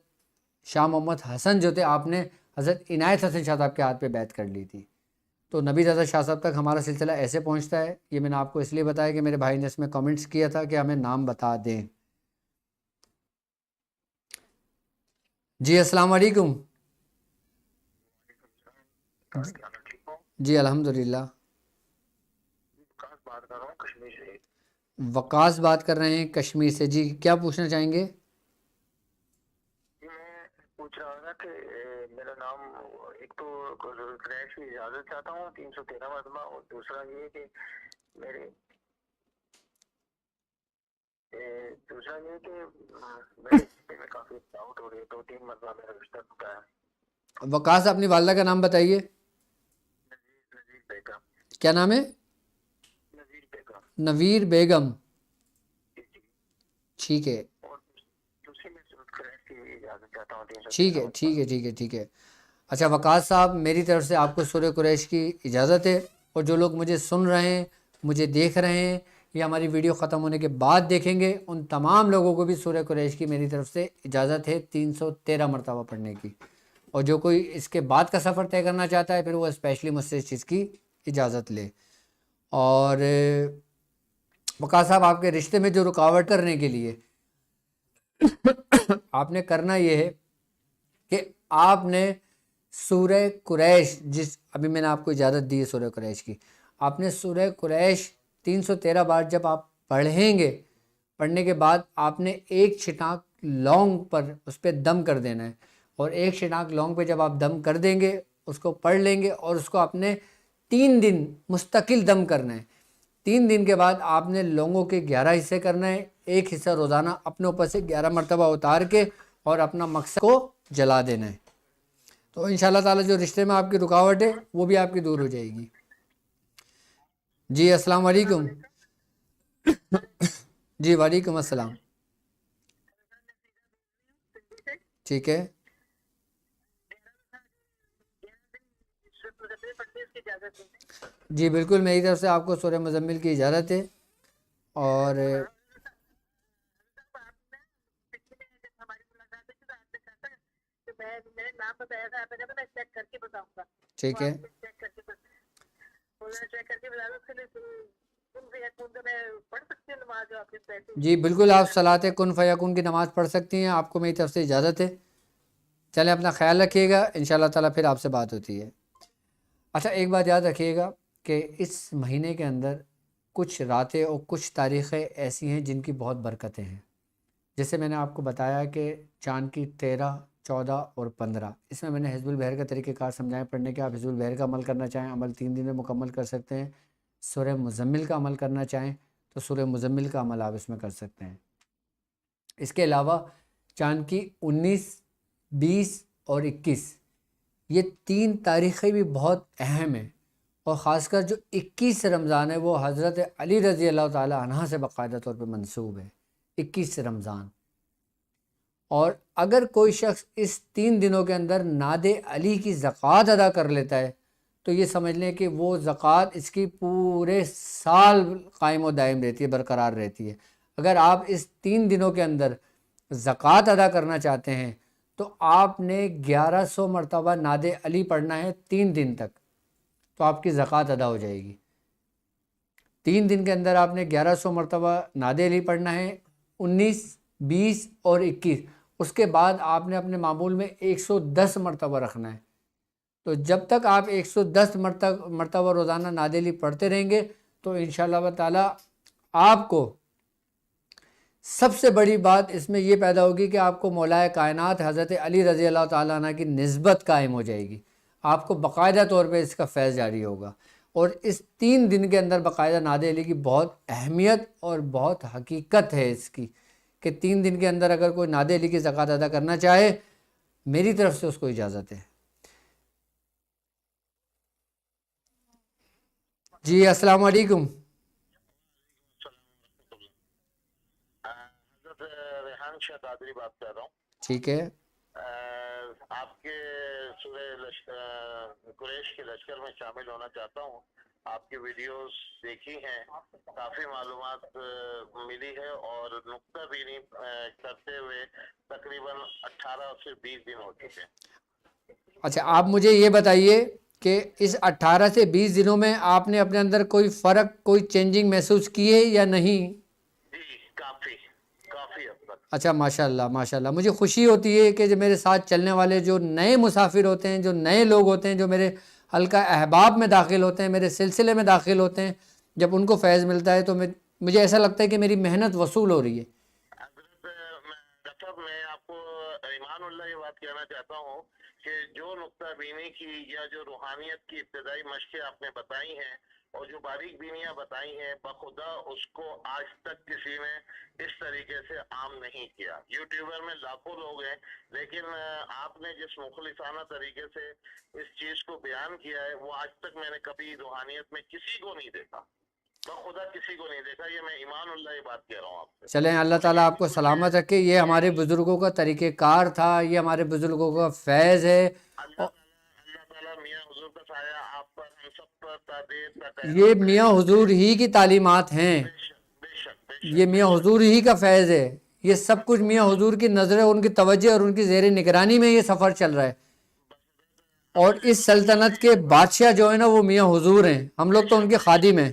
شاہ محمد حسن جو تھے آپ نے حضرت عنایت حسن شاہ صاحب کے ہاتھ پہ بیعت کر لی تھی. تو نبی رضا شاہ صاحب تک ہمارا سلسلہ ایسے پہنچتا ہے. یہ میں نے آپ کو اس لیے بتایا کہ میرے بھائی نے اس میں کمنٹس کیا تھا کہ ہمیں نام بتا دیں. جی السلام علیکم. جی الحمدللہ. بات کر رہا ہوں کشمیر سے. وقاص بات کر رہے ہیں کشمیر سے. جی کیا پوچھنا چاہیں گے؟ میں پوچھ رہا ہوں نا کہ میرا نام ایک تو کریش کی اجازت چاہتا ہوں 313 مرتبہ، اور دوسرا یہ کہ میرے میرے میں کافی ڈاؤٹ ہو رہی ہے. 2-3 مرتبہ میرا رشتہ ٹوٹا ہے. وقاص اپنی والدہ کا نام بتائیے. نذیر بیگم. کیا نام ہے؟ نذیر بیگم. نویر بیگم. ٹھیک ہے اور دوسری میں کریش کی اجازت چاہتا ہوں 313 ٹھیک ہے ٹھیک ہے ٹھیک ہے ٹھیک ہے. اچھا وقاص صاحب، میری طرف سے آپ کو سورہ قریش کی اجازت ہے، اور جو لوگ مجھے سن رہے ہیں، مجھے دیکھ رہے ہیں یا ہماری ویڈیو ختم ہونے کے بعد دیکھیں گے، ان تمام لوگوں کو بھی سورہ قریش کی میری طرف سے اجازت ہے 313 مرتبہ پڑھنے کی. اور جو کوئی اس کے بعد کا سفر طے کرنا چاہتا ہے پھر وہ اسپیشلی مجھ سے اس چیز کی اجازت لے. اور وقاص صاحب، آپ کے رشتے میں جو رکاوٹ کرنے کے لیے آپ نے کرنا یہ ہے کہ آپ نے سورہ قریش، جس ابھی میں نے آپ کو اجازت دی ہے سورہ قریش کی، آپ نے سورہ قریش 313 بار جب آپ پڑھیں گے، پڑھنے کے بعد آپ نے ایک چھٹانک لونگ پر اس پہ دم کر دینا ہے. اور ایک چھٹانک لونگ پہ جب آپ دم کر دیں گے، اس کو پڑھ لیں گے اور اس کو آپ نے 3 دن مستقل دم کرنا ہے. 3 دن کے بعد آپ نے لونگوں کے 11 حصے کرنا ہے. ایک حصہ روزانہ اپنے اوپر سے 11 مرتبہ اتار کے اور اپنا مقصد کو جلا دینا ہے. تو انشاءاللہ تعالی جو رشتے میں آپ کی رکاوٹ ہے وہ بھی آپ کی دور ہو جائے گی. جی السلام علیکم. جی وعلیکم السلام. ٹھیک ہے. جی بالکل، میری طرف سے آپ کو سورہ مزمل کی اجازت ہے. اور ٹھیک ہے جی بالکل، آپ صلاۃ کن فیکون کی نماز پڑھ سکتی ہیں. آپ کو میری طرف سے اجازت ہے. چلیں اپنا خیال رکھیے گا، انشاءاللہ تعالیٰ پھر آپ سے بات ہوتی ہے. اچھا ایک بات یاد رکھیے گا کہ اس مہینے کے اندر کچھ راتیں اور کچھ تاریخیں ایسی ہیں جن کی بہت برکتیں ہیں. جیسے میں نے آپ کو بتایا کہ چاند کی 13، 14 اور 15، اس میں نے حزب البحر کا طریقہ کار سمجھائیں پڑھنے کے. آپ حزب البحر کا عمل کرنا چاہیں عمل 3 دن میں مکمل کر سکتے ہیں. سورہ مزمل کا عمل کرنا چاہیں تو سورہ مزمل کا عمل آپ اس میں کر سکتے ہیں. اس کے علاوہ چاند کی 19، 20 اور 21، یہ 3 تاریخیں بھی بہت اہم ہیں. اور خاص کر جو 21 رمضان ہے وہ حضرت علی رضی اللہ تعالی عنہ سے باقاعدہ طور پہ منسوب ہے. 21 رمضان. اور اگر کوئی شخص اس 3 دنوں کے اندر ناد علی کی زکوٰۃ ادا کر لیتا ہے تو یہ سمجھ لیں کہ وہ زکوٰۃ اس کی پورے سال قائم و دائم رہتی ہے، برقرار رہتی ہے. اگر آپ اس 3 دنوں کے اندر زکوٰۃ ادا کرنا چاہتے ہیں تو آپ نے 1100 مرتبہ ناد علی پڑھنا ہے 3 دن تک، تو آپ کی زکوٰۃ ادا ہو جائے گی. 3 دن کے اندر آپ نے 1100 مرتبہ ناد علی پڑھنا ہے، 19، 20 اور 21. اس کے بعد آپ نے اپنے معمول میں 110 مرتبہ رکھنا ہے. تو جب تک آپ 110 مرتبہ روزانہ ناد علی پڑھتے رہیں گے تو انشاءاللہ تعالی آپ کو سب سے بڑی بات اس میں یہ پیدا ہوگی کہ آپ کو مولا کائنات حضرت علی رضی اللہ تعالیٰ عنہ کی نسبت قائم ہو جائے گی. آپ کو باقاعدہ طور پہ اس کا فیض جاری ہوگا. اور اس 3 دن کے اندر باقاعدہ ناد علی کی بہت اہمیت اور بہت حقیقت ہے اس کی کہ 3 دن کے اندر اگر کوئی ناد علی کی زکوٰۃ ادا کرنا چاہے میری طرف سے اس کو اجازت ہے. جی السلام علیکم. حضرت ریحان شاہ قادری بات کر رہا ہوں. ٹھیک ہے. آپ کے سورہ قریش کے لشکر میں شامل ہونا چاہتا ہوں. آپ کی ویڈیوز دیکھی ہیں, کافی معلومات ملی ہے, اور نقطہ بینی کرتے ہوئے تقریباً 18 سے 20 دن ہو چکے ہیں. اچھا آپ مجھے یہ بتائیے کہ اس 18 سے 20 دنوں میں آپ نے اپنے اندر کوئی فرق, کوئی چینجنگ محسوس کی ہے یا نہیں؟ جی کافی حد تک. اچھا ماشاء اللہ ماشاء اللہ. مجھے خوشی ہوتی ہے کہ جو میرے ساتھ چلنے والے جو نئے مسافر ہوتے ہیں, جو نئے لوگ ہوتے ہیں, جو میرے حلقہ احباب میں داخل ہوتے ہیں, میرے سلسلے میں داخل ہوتے ہیں, جب ان کو فیض ملتا ہے تو مجھے ایسا لگتا ہے کہ میری محنت وصول ہو رہی ہے. حضرت میں آپ کو ایمان اللہ یہ بات کہنا چاہتا ہوں کہ جو نقطہ بینی کی یا جو روحانیت کی ابتدائی مشقیں آپ نے بتائی ہیں اور جو باریک بینیاں بتائی ہیں, بخدا اس کو آج تک کسی نے اس طریقے سے عام نہیں کیا. یوٹیوبر میں لاکھوں لوگ ہیں, لیکن آپ نے جس مخلصانہ طریقے سے اس چیز کو بیان کیا ہے وہ آج تک میں نے کبھی روحانیت میں کسی کو نہیں دیکھا, بخدا کسی کو نہیں دیکھا. یہ میں ایمان اللہ یہ بات کہہ رہا ہوں آپ سے. چلیں اللہ تعالیٰ آپ کو سلامت رکھے. یہ ہمارے بزرگوں کا طریقہ کار تھا, یہ ہمارے بزرگوں کا فیض ہے. اللہ تعالیٰ میاں حضور کا سایہ آپ پر, ہم سب پر تا یہ میاں حضور ہی کی تعلیمات ہیں, یہ میاں حضور ہی کا فیض ہے. یہ سب کچھ میاں حضور کی نظر, ان کی توجہ اور ان کی زیر نگرانی میں یہ سفر چل رہا ہے. اور اس سلطنت کے بادشاہ جو ہے نا وہ میاں حضور ہیں, ہم لوگ تو ان کے خادم ہیں.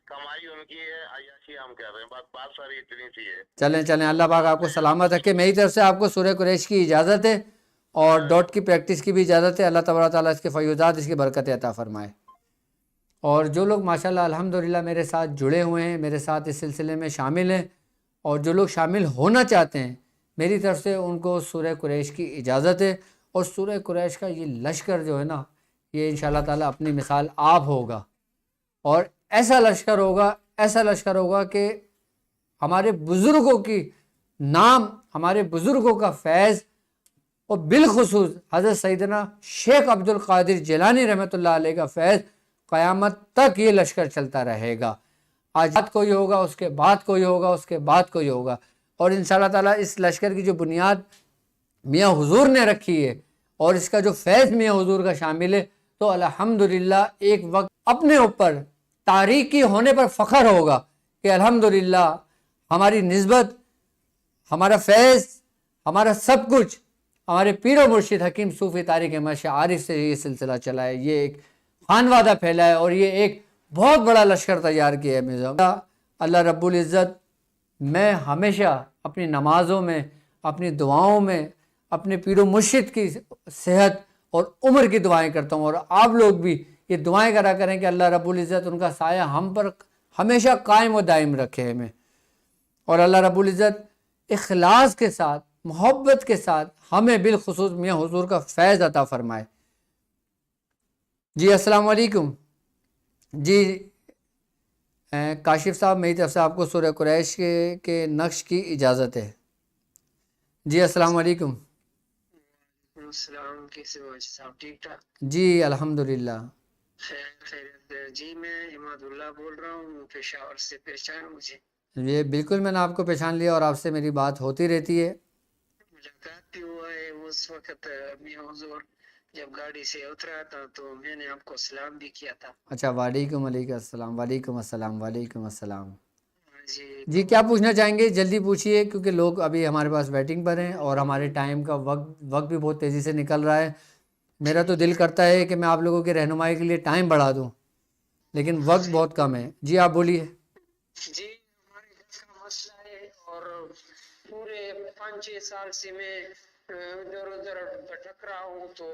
کمائی ان کی ہے, عیاشی ہم کر رہے ہیں. بات ساری اتنی سی ہے. چلیں اللہ پاک آپ کو سلامت رکھے. میری طرف سے آپ کو سورہ قریش کی اجازت ہے اور ڈاٹ کی پریکٹس کی بھی اجازت ہے. اللہ تبارک تعالیٰ اس کے فیوضات, اس کی برکت عطا فرمائے. اور جو لوگ ماشاءاللہ الحمدللہ میرے ساتھ جڑے ہوئے ہیں, میرے ساتھ اس سلسلے میں شامل ہیں, اور جو لوگ شامل ہونا چاہتے ہیں, میری طرف سے ان کو سورہ قریش کی اجازت ہے. اور سورہ قریش کا یہ لشکر جو ہے نا, یہ انشاءاللہ تعالیٰ اپنی مثال آپ ہوگا, اور ایسا لشکر ہوگا کہ ہمارے بزرگوں کی نام, ہمارے بزرگوں کا فیض, اور بالخصوص حضرت سیدنا شیخ عبد القادر جیلانی رحمۃ اللہ علیہ کا فیض, قیامت تک یہ لشکر چلتا رہے گا. آج بات کوئی ہوگا, اس کے بعد کوئی ہوگا, اس کے بعد کوئی ہوگا. اور انشاءاللہ تعالیٰ اس لشکر کی جو بنیاد میاں حضور نے رکھی ہے اور اس کا جو فیض میاں حضور کا شامل ہے, تو الحمدللہ ایک وقت اپنے اوپر تاریخی ہونے پر فخر ہوگا کہ الحمدللہ ہماری نسبت, ہمارا فیض, ہمارا سب کچھ ہمارے پیر و مرشد حکیم صوفی طارق احمد شاہ عارف سے یہ سلسلہ چلا ہے. یہ ایک خانوادہ پھیلا ہے اور یہ ایک بہت بڑا لشکر تیار کیا ہے. اللہ رب العزت, میں ہمیشہ اپنی نمازوں میں, اپنی دعاؤں میں اپنے پیر و مرشد کی صحت اور عمر کی دعائیں کرتا ہوں, اور آپ لوگ بھی یہ دعائیں کرا کریں کہ اللہ رب العزت ان کا سایہ ہم پر ہمیشہ قائم و دائم رکھے ہمیں, اور اللہ رب العزت اخلاص کے ساتھ, محبت کے ساتھ ہمیں بالخصوص میاں حضور کا فیض عطا فرمائے. جی السلام علیکم. جی کاشف صاحب, میری طرف سے آپ کو سورہ قریش کے نقش کی اجازت ہے. جی السلام علیکم. السلام, کیسے ہو صاحب؟ ٹھیک ٹھاک؟ جی الحمدللہ. خیر. جی میں عماد اللہ بول رہا ہوں, پشاور سے. پہچان مجھے؟ یہ بالکل میں نے آپ کو پہچان لیا, اور آپ سے میری بات ہوتی رہتی ہے. ملاقات بھی ہوا ہے. اس وقت میاں حضور جب گاڑی سے اترا تھا تو میں نے آپ کو سلام بھی کیا تھا. اچھا, وعلیکم السلام. وعلیکم السلام. وعلیکم السلام. جی تو کیا پوچھنا چاہیں گے؟ جلدی پوچھیے, کیونکہ لوگ ابھی ہمارے پاس ویٹنگ پر ہیں اور ہمارے ٹائم کا وقت بھی بہت تیزی سے نکل رہا ہے. میرا تو دل کرتا ہے کہ میں آپ لوگوں کی رہنمائی کے لیے ٹائم بڑھا دوں, لیکن وقت بہت کم ہے. جی آپ بولیے. جی ہمارے گھر کا مسئلہ ہے, اور پورے 5-6 سال سے میں ادھر ادھر بھٹک رہا ہوں, تو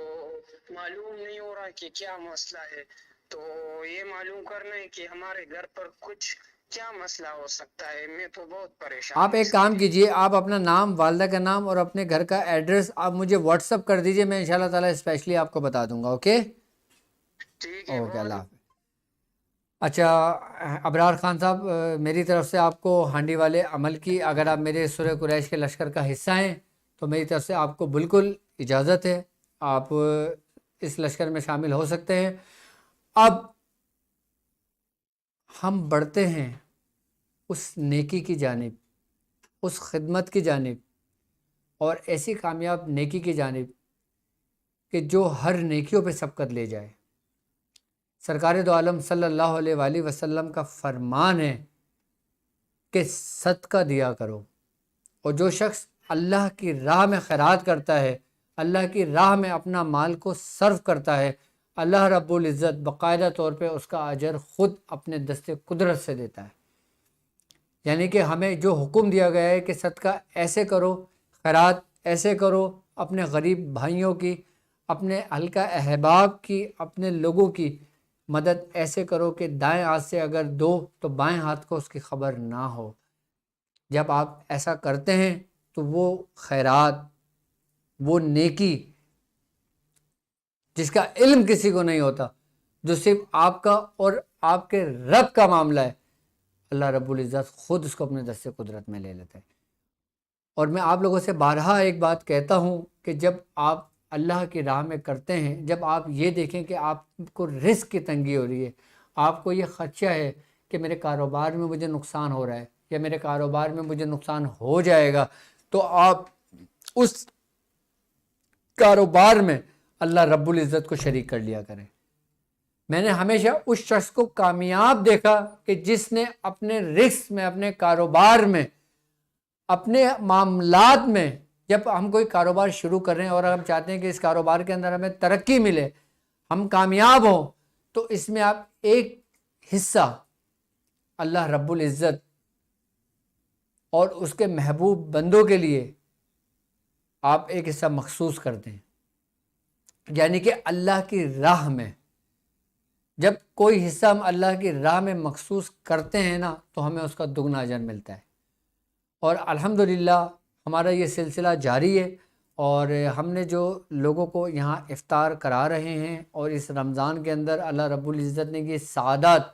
معلوم نہیں ہو رہا کہ کیا مسئلہ ہے. تو یہ معلوم کرنا ہے کہ ہمارے گھر پر کچھ کیا مسئلہ ہو سکتا ہے. میں تو بہت پریشان ہوں. آپ ایک کام کیجئے, آپ اپنا نام, والدہ کا نام اور اپنے گھر کا ایڈریس آپ مجھے واٹس اپ کر دیجئے, میں انشاءاللہ تعالی اسپیشلی آپ کو بتا دوں گا. اوکے ٹھیک ہے. اوکے, اللہ حافظ. اچھا ابرار خان صاحب, میری طرف سے آپ کو ہانڈی والے عمل کی, اگر آپ میرے سورہ قریش کے لشکر کا حصہ ہیں تو میری طرف سے آپ کو بالکل اجازت ہے, آپ اس لشکر میں شامل ہو سکتے ہیں. اب ہم بڑھتے ہیں اس نیکی کی جانب, اس خدمت کی جانب, اور ایسی کامیاب نیکی کی جانب کہ جو ہر نیکیوں پہ سبقت لے جائے۔ سرکار دو عالم صلی اللہ علیہ وآلہ وسلم کا فرمان ہے کہ صدقہ دیا کرو، اور جو شخص اللہ کی راہ میں خیرات کرتا ہے، اللہ کی راہ میں اپنا مال کو صرف کرتا ہے، اللہ رب العزت باقاعدہ طور پہ اس کا اجر خود اپنے دست قدرت سے دیتا ہے۔ یعنی کہ ہمیں جو حکم دیا گیا ہے کہ صدقہ ایسے کرو، خیرات ایسے کرو، اپنے غریب بھائیوں کی، اپنے حلقہ احباب کی، اپنے لوگوں کی مدد ایسے کرو کہ دائیں ہاتھ سے اگر دو تو بائیں ہاتھ کو اس کی خبر نہ ہو۔ جب آپ ایسا کرتے ہیں تو وہ خیرات، وہ نیکی جس کا علم کسی کو نہیں ہوتا، جو صرف آپ کا اور آپ کے رب کا معاملہ ہے، اللہ رب العزت خود اس کو اپنے دست قدرت میں لے لیتا ہے۔ اور میں آپ لوگوں سے بارہا ایک بات کہتا ہوں کہ جب آپ اللہ کی راہ میں کرتے ہیں، جب آپ یہ دیکھیں کہ آپ کو رزق کی تنگی ہو رہی ہے، آپ کو یہ خدشہ ہے کہ میرے کاروبار میں مجھے نقصان ہو رہا ہے یا میرے کاروبار میں مجھے نقصان ہو جائے گا، تو آپ اس کاروبار میں اللہ رب العزت کو شریک کر لیا کریں۔ میں نے ہمیشہ اس شخص کو کامیاب دیکھا کہ جس نے اپنے رزق میں، اپنے کاروبار میں، اپنے معاملات میں، جب ہم کوئی کاروبار شروع کر رہے ہیں اور ہم چاہتے ہیں کہ اس کاروبار کے اندر ہمیں ترقی ملے، ہم کامیاب ہوں، تو اس میں آپ ایک حصہ اللہ رب العزت اور اس کے محبوب بندوں کے لیے آپ ایک حصہ مخصوص کر دیں۔ یعنی کہ اللہ کی راہ میں جب کوئی حصہ ہم اللہ کی راہ میں مخصوص کرتے ہیں نا، تو ہمیں اس کا دگنا اجر ملتا ہے۔ اور الحمدللہ ہمارا یہ سلسلہ جاری ہے، اور ہم نے جو لوگوں کو یہاں افطار کرا رہے ہیں، اور اس رمضان کے اندر اللہ رب العزت نے یہ سعادت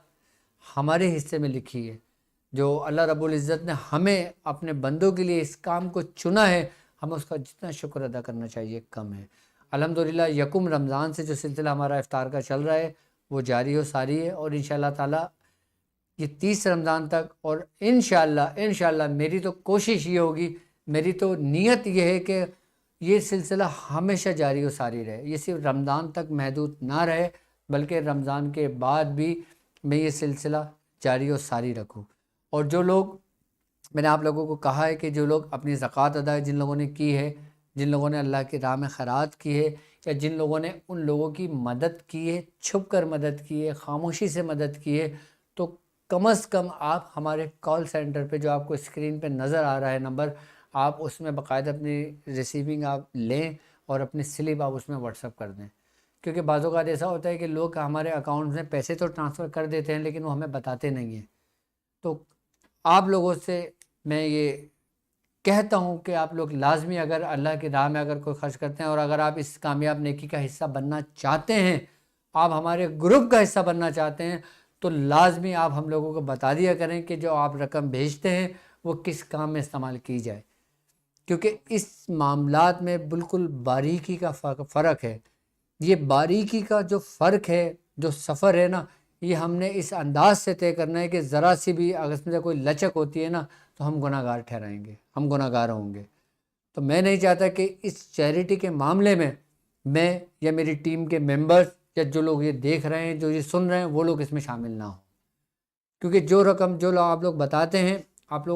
ہمارے حصے میں لکھی ہے، جو اللہ رب العزت نے ہمیں اپنے بندوں کے لیے اس کام کو چنا ہے، ہمیں اس کا جتنا شکر ادا کرنا چاہیے کم ہے۔ الحمدللہ یکم رمضان سے جو سلسلہ ہمارا افطار کا چل رہا ہے وہ جاری و ساری ہے، اور انشاءاللہ تعالی یہ 30 رمضان تک، اور انشاءاللہ میری تو کوشش یہ ہوگی، میری تو نیت یہ ہے کہ یہ سلسلہ ہمیشہ جاری و ساری رہے، یہ صرف رمضان تک محدود نہ رہے، بلکہ رمضان کے بعد بھی میں یہ سلسلہ جاری و ساری رکھوں۔ اور جو لوگ، میں نے آپ لوگوں کو کہا ہے کہ جو لوگ اپنی زکوٰۃ ادا جن لوگوں نے کی ہے، جن لوگوں نے اللہ کی راہ میں خیرات کی ہے، یا جن لوگوں نے ان لوگوں کی مدد کی ہے، چھپ کر مدد کی ہے، خاموشی سے مدد کی ہے، تو کم از کم آپ ہمارے کال سینٹر پہ جو آپ کو اسکرین پہ نظر آ رہا ہے نمبر، آپ اس میں باقاعدہ اپنی ریسیونگ آپ لیں اور اپنی سلپ آپ اس میں واٹس اپ کر دیں۔ کیونکہ بعض اوقات ایسا ہوتا ہے کہ لوگ ہمارے اکاؤنٹ میں پیسے تو ٹرانسفر کر دیتے ہیں لیکن وہ ہمیں بتاتے نہیں ہیں۔ تو آپ لوگوں سے میں یہ کہتا ہوں کہ آپ لوگ لازمی اگر اللہ کی راہ میں اگر کوئی خرچ کرتے ہیں، اور اگر آپ اس کامیاب نیکی کا حصہ بننا چاہتے ہیں، آپ ہمارے گروپ کا حصہ بننا چاہتے ہیں، تو لازمی آپ ہم لوگوں کو بتا دیا کریں کہ جو آپ رقم بھیجتے ہیں وہ کس کام میں استعمال کی جائے، کیونکہ اس معاملات میں بالکل باریکی کا فرق ہے۔ یہ باریکی کا جو فرق ہے، جو سفر ہے نا، یہ ہم نے اس انداز سے طے کرنا ہے کہ ذرا سی بھی اگر اس میں کوئی لچک ہوتی ہے نا تو ہم گناہ گار ٹھہرائیں گے، ہم گناہ گار ہوں گے۔ تو میں نہیں چاہتا کہ اس چیریٹی کے معاملے میں میں یا میری ٹیم کے ممبرز یا جو لوگ یہ دیکھ رہے ہیں، جو یہ سن رہے ہیں، وہ لوگ اس میں شامل نہ ہوں، کیونکہ جو رقم جو لوگ آپ لوگ بتاتے ہیں، آپ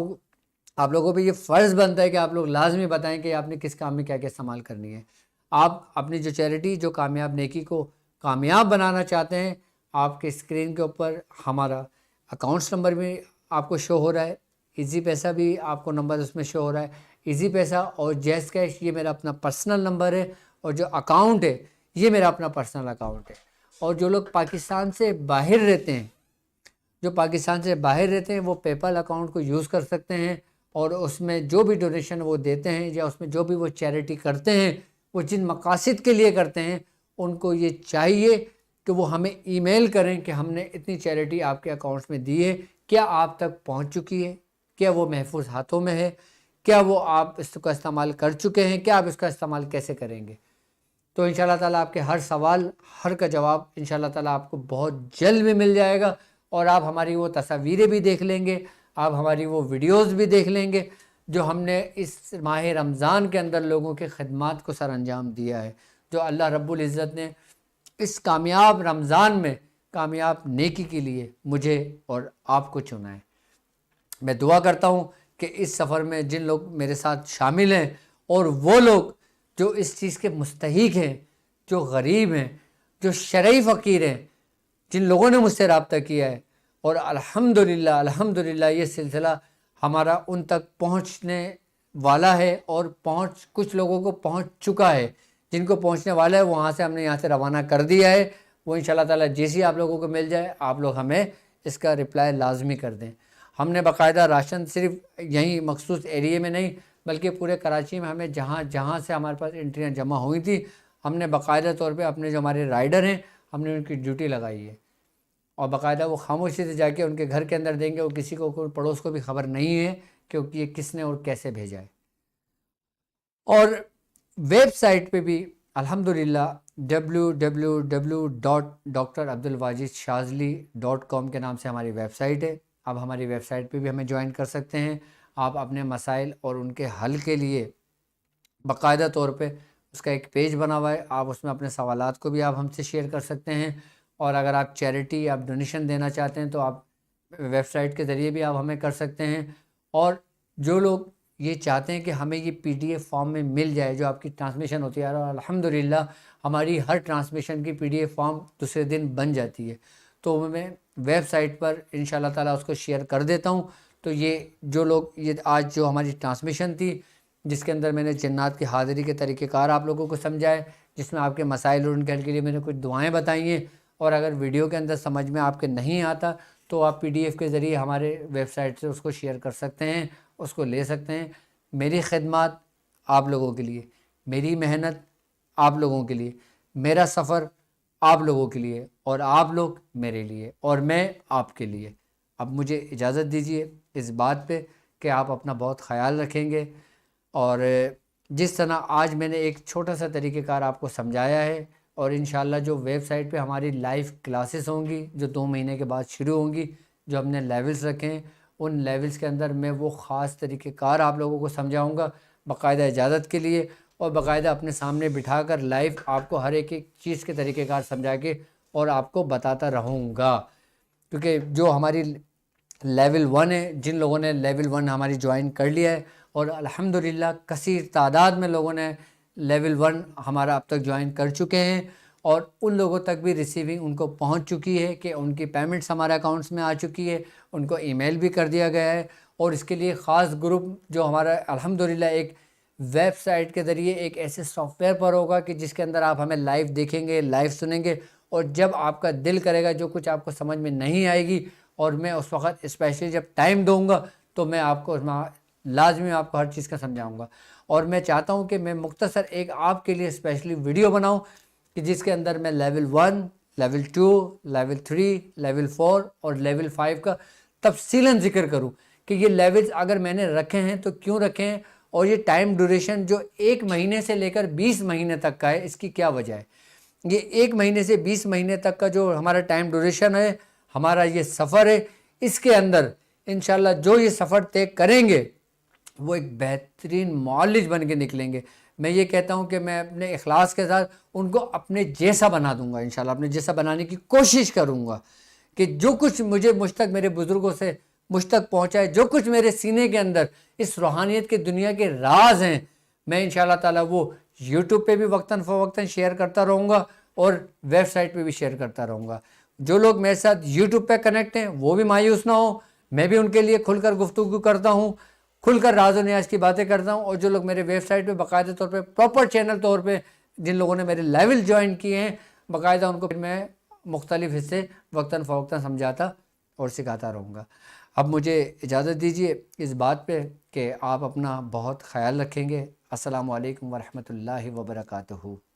لوگوں پہ یہ فرض بنتا ہے کہ آپ لوگ لازمی بتائیں کہ آپ نے کس کام میں کیا کیا استعمال کرنی ہے۔ آپ اپنی جو چیریٹی، جو کامیاب نیکی کو کامیاب بنانا چاہتے ہیں، آپ کے اسکرین کے اوپر ہمارا اکاؤنٹس نمبر بھی آپ کو شو ہو رہا ہے، ایزی پیسہ بھی آپ کو نمبر اس میں شو ہو رہا ہے، ایزی پیسہ اور جیز کیش یہ میرا اپنا پرسنل نمبر ہے، اور جو اکاؤنٹ ہے یہ میرا اپنا پرسنل اکاؤنٹ ہے۔ اور جو لوگ پاکستان سے باہر رہتے ہیں، وہ پے پال اکاؤنٹ کو یوز کر سکتے ہیں، اور اس میں جو بھی ڈونیشن وہ دیتے ہیں یا اس میں جو بھی وہ چیریٹی کرتے ہیں، وہ جن مقاصد کے لیے کرتے ہیں، ان کو یہ چاہیے کہ وہ ہمیں ای میل کریں کہ ہم نے اتنی چیریٹی آپ کے اکاؤنٹس میں دی ہے، کیا آپ تک پہنچ چکی ہے، کیا وہ محفوظ ہاتھوں میں ہے، کیا وہ آپ اس کا استعمال کر چکے ہیں، کیا آپ اس کا استعمال کیسے کریں گے۔ تو انشاءاللہ تعالیٰ آپ کے ہر سوال، ہر کا جواب انشاءاللہ تعالیٰ آپ کو بہت جلد میں مل جائے گا، اور آپ ہماری وہ تصاویریں بھی دیکھ لیں گے، آپ ہماری وہ ویڈیوز بھی دیکھ لیں گے، جو ہم نے اس ماہ رمضان کے اندر لوگوں کے خدمات کو سر انجام دیا ہے، جو اللہ رب العزت نے اس کامیاب رمضان میں کامیاب نیکی کے لیے مجھے اور آپ کو چنا ہے۔ میں دعا کرتا ہوں کہ اس سفر میں جن لوگ میرے ساتھ شامل ہیں اور وہ لوگ جو اس چیز کے مستحق ہیں، جو غریب ہیں، جو شرعی فقیر ہیں، جن لوگوں نے مجھ سے رابطہ کیا ہے، اور الحمدللہ یہ سلسلہ ہمارا ان تک پہنچنے والا ہے، اور کچھ لوگوں کو پہنچ چکا ہے، جن کو پہنچنے والا ہے وہاں سے ہم نے یہاں سے روانہ کر دیا ہے۔ وہ انشاءاللہ تعالیٰ جیسی آپ لوگوں کو مل جائے آپ لوگ ہمیں اس کا رپلائی لازمی کر دیں۔ ہم نے باقاعدہ راشن صرف یہیں مخصوص ایریے میں نہیں بلکہ پورے کراچی میں ہمیں جہاں سے ہمارے پاس انٹریاں جمع ہوئی تھی، ہم نے باقاعدہ طور پہ اپنے جو ہمارے رائڈر ہیں ہم نے ان کی ڈیوٹی لگائی ہے، اور باقاعدہ وہ خاموشی سے جا کے ان کے گھر کے اندر دیں گے، اور کسی کو کوئی پڑوس کو بھی خبر نہیں ہے کہ یہ کس نے اور کیسے بھیجا ہے۔ اور ویب سائٹ پہ بھی الحمدللہ www.drabdulwajidshazli.com کے نام سے ہماری ویب سائٹ ہے۔ اب ہماری ویب سائٹ پہ بھی ہمیں جوائن کر سکتے ہیں۔ آپ اپنے مسائل اور ان کے حل کے لیے باقاعدہ طور پہ اس کا ایک پیج بنا ہوا ہے، آپ اس میں اپنے سوالات کو بھی آپ ہم سے شیئر کر سکتے ہیں، اور اگر آپ چیریٹی آپ ڈونیشن دینا چاہتے ہیں تو آپ ویب سائٹ کے ذریعے بھی آپ ہمیں کر سکتے ہیں۔ اور جو لوگ یہ چاہتے ہیں کہ ہمیں یہ PDF فارم میں مل جائے جو آپ کی ٹرانسمیشن ہوتی ہے، اور الحمدللہ ہماری ہر ٹرانسمیشن کی PDF فارم دوسرے دن بن جاتی ہے، تو میں ویب سائٹ پر انشاءاللہ تعالیٰ اس کو شیئر کر دیتا ہوں۔ تو یہ جو لوگ یہ آج جو ہماری ٹرانسمیشن تھی جس کے اندر میں نے جنات کی حاضری کے طریقہ کار آپ لوگوں کو سمجھائے، جس میں آپ کے مسائل اور ان کے حل کے لیے میں نے کچھ دعائیں بتائی ہیں، اور اگر ویڈیو کے اندر سمجھ میں آپ کے نہیں آتا تو آپ PDF کے ذریعے ہمارے ویب سائٹ سے اس کو شیئر کر سکتے ہیں، اس کو لے سکتے ہیں۔ میری خدمات آپ لوگوں کے لیے، میری محنت آپ لوگوں کے لیے، میرا سفر آپ لوگوں کے لیے، اور آپ لوگ میرے لیے، اور میں آپ کے لیے۔ اب مجھے اجازت دیجیے اس بات پہ کہ آپ اپنا بہت خیال رکھیں گے، اور جس طرح آج میں نے ایک چھوٹا سا طریقہ کار آپ کو سمجھایا ہے، اور انشاءاللہ جو ویب سائٹ پہ ہماری لائیو کلاسز ہوں گی جو 2 مہینے کے بعد شروع ہوں گی، جو ہم نے لیولز رکھے ہیں، ان لیولز کے اندر میں وہ خاص طریقہ کار آپ لوگوں کو سمجھاؤں گا باقاعدہ اجازت کے لیے، اور باقاعدہ اپنے سامنے بٹھا کر لائیو آپ کو ہر ایک چیز کے طریقہ کار سمجھا کے اور آپ کو بتاتا رہوں گا۔ کیونکہ جو ہماری لیول 1 ہے، جن لوگوں نے لیول 1 ہماری جوائن کر لیا ہے، اور الحمدللہ کثیر تعداد میں لوگوں نے لیول 1 ہمارا اب تک جوائن کر چکے ہیں، اور ان لوگوں تک بھی ریسیونگ ان کو پہنچ چکی ہے کہ ان کی پیمنٹس ہمارے اکاؤنٹس میں آ چکی ہے، ان کو ای میل بھی کر دیا گیا ہے، اور اس کے لیے خاص گروپ جو ہمارا الحمدللہ ایک ویب سائٹ کے ذریعے ایک ایسے سافٹ ویئر پر ہوگا کہ جس کے اندر آپ ہمیں لائیو دیکھیں گے، لائیو سنیں گے، اور جب آپ کا دل کرے گا جو کچھ آپ کو سمجھ میں نہیں آئے گی، اور میں اس وقت اسپیشلی جب ٹائم دوں گا تو میں آپ کو لازمی آپ کو ہر چیز کا سمجھاؤں گا۔ اور میں چاہتا ہوں کہ میں مختصر ایک آپ کے لیے اسپیشلی ویڈیو بناؤں کہ جس کے اندر میں لیول 1، لیول 2، لیول 3، لیول 4 اور لیول 5 کا تفصیلاً ذکر کروں کہ یہ لیولز اگر میں نے رکھے ہیں تو کیوں رکھے ہیں، اور یہ ٹائم ڈیوریشن جو 1 مہینے سے لے کر 20 مہینے تک کا ہے اس کی کیا وجہ ہے۔ یہ 1 مہینے سے 20 مہینے تک کا جو ہمارا ٹائم ڈیوریشن ہے، ہمارا یہ سفر ہے، اس کے اندر انشاءاللہ جو یہ سفر طے کریں گے وہ ایک بہترین معالج بن کے نکلیں گے۔ میں یہ کہتا ہوں کہ میں اپنے اخلاص کے ساتھ ان کو اپنے جیسا بنا دوں گا، انشاءاللہ اپنے جیسا بنانے کی کوشش کروں گا کہ جو کچھ مجھ تک میرے بزرگوں سے مجھ تک پہنچا ہے، جو کچھ میرے سینے کے اندر اس روحانیت کے دنیا کے راز ہیں، میں انشاءاللہ تعالیٰ وہ یوٹیوب پہ بھی وقتاً فوقتاً شیئر کرتا رہوں گا، اور ویب سائٹ پہ بھی شیئر کرتا رہوں گا۔ جو لوگ میرے ساتھ یوٹیوب پہ کنیکٹ ہیں وہ بھی مایوس نہ ہوں، میں بھی ان کے لیے کھل کر گفتگو کرتا ہوں، کھل کر راز و نیاز کی باتیں کرتا ہوں، اور جو لوگ میرے ویب سائٹ پہ باقاعدہ طور پہ پراپر چینل طور پہ جن لوگوں نے میرے لیول جوائن کیے ہیں، باقاعدہ ان کو پھر میں مختلف حصے وقتاً فوقتاً سمجھاتا اور سکھاتا رہوں گا۔ اب مجھے اجازت دیجیے اس بات پہ کہ آپ اپنا بہت خیال رکھیں گے۔ السلام علیکم ورحمۃ اللہ وبرکاتہ۔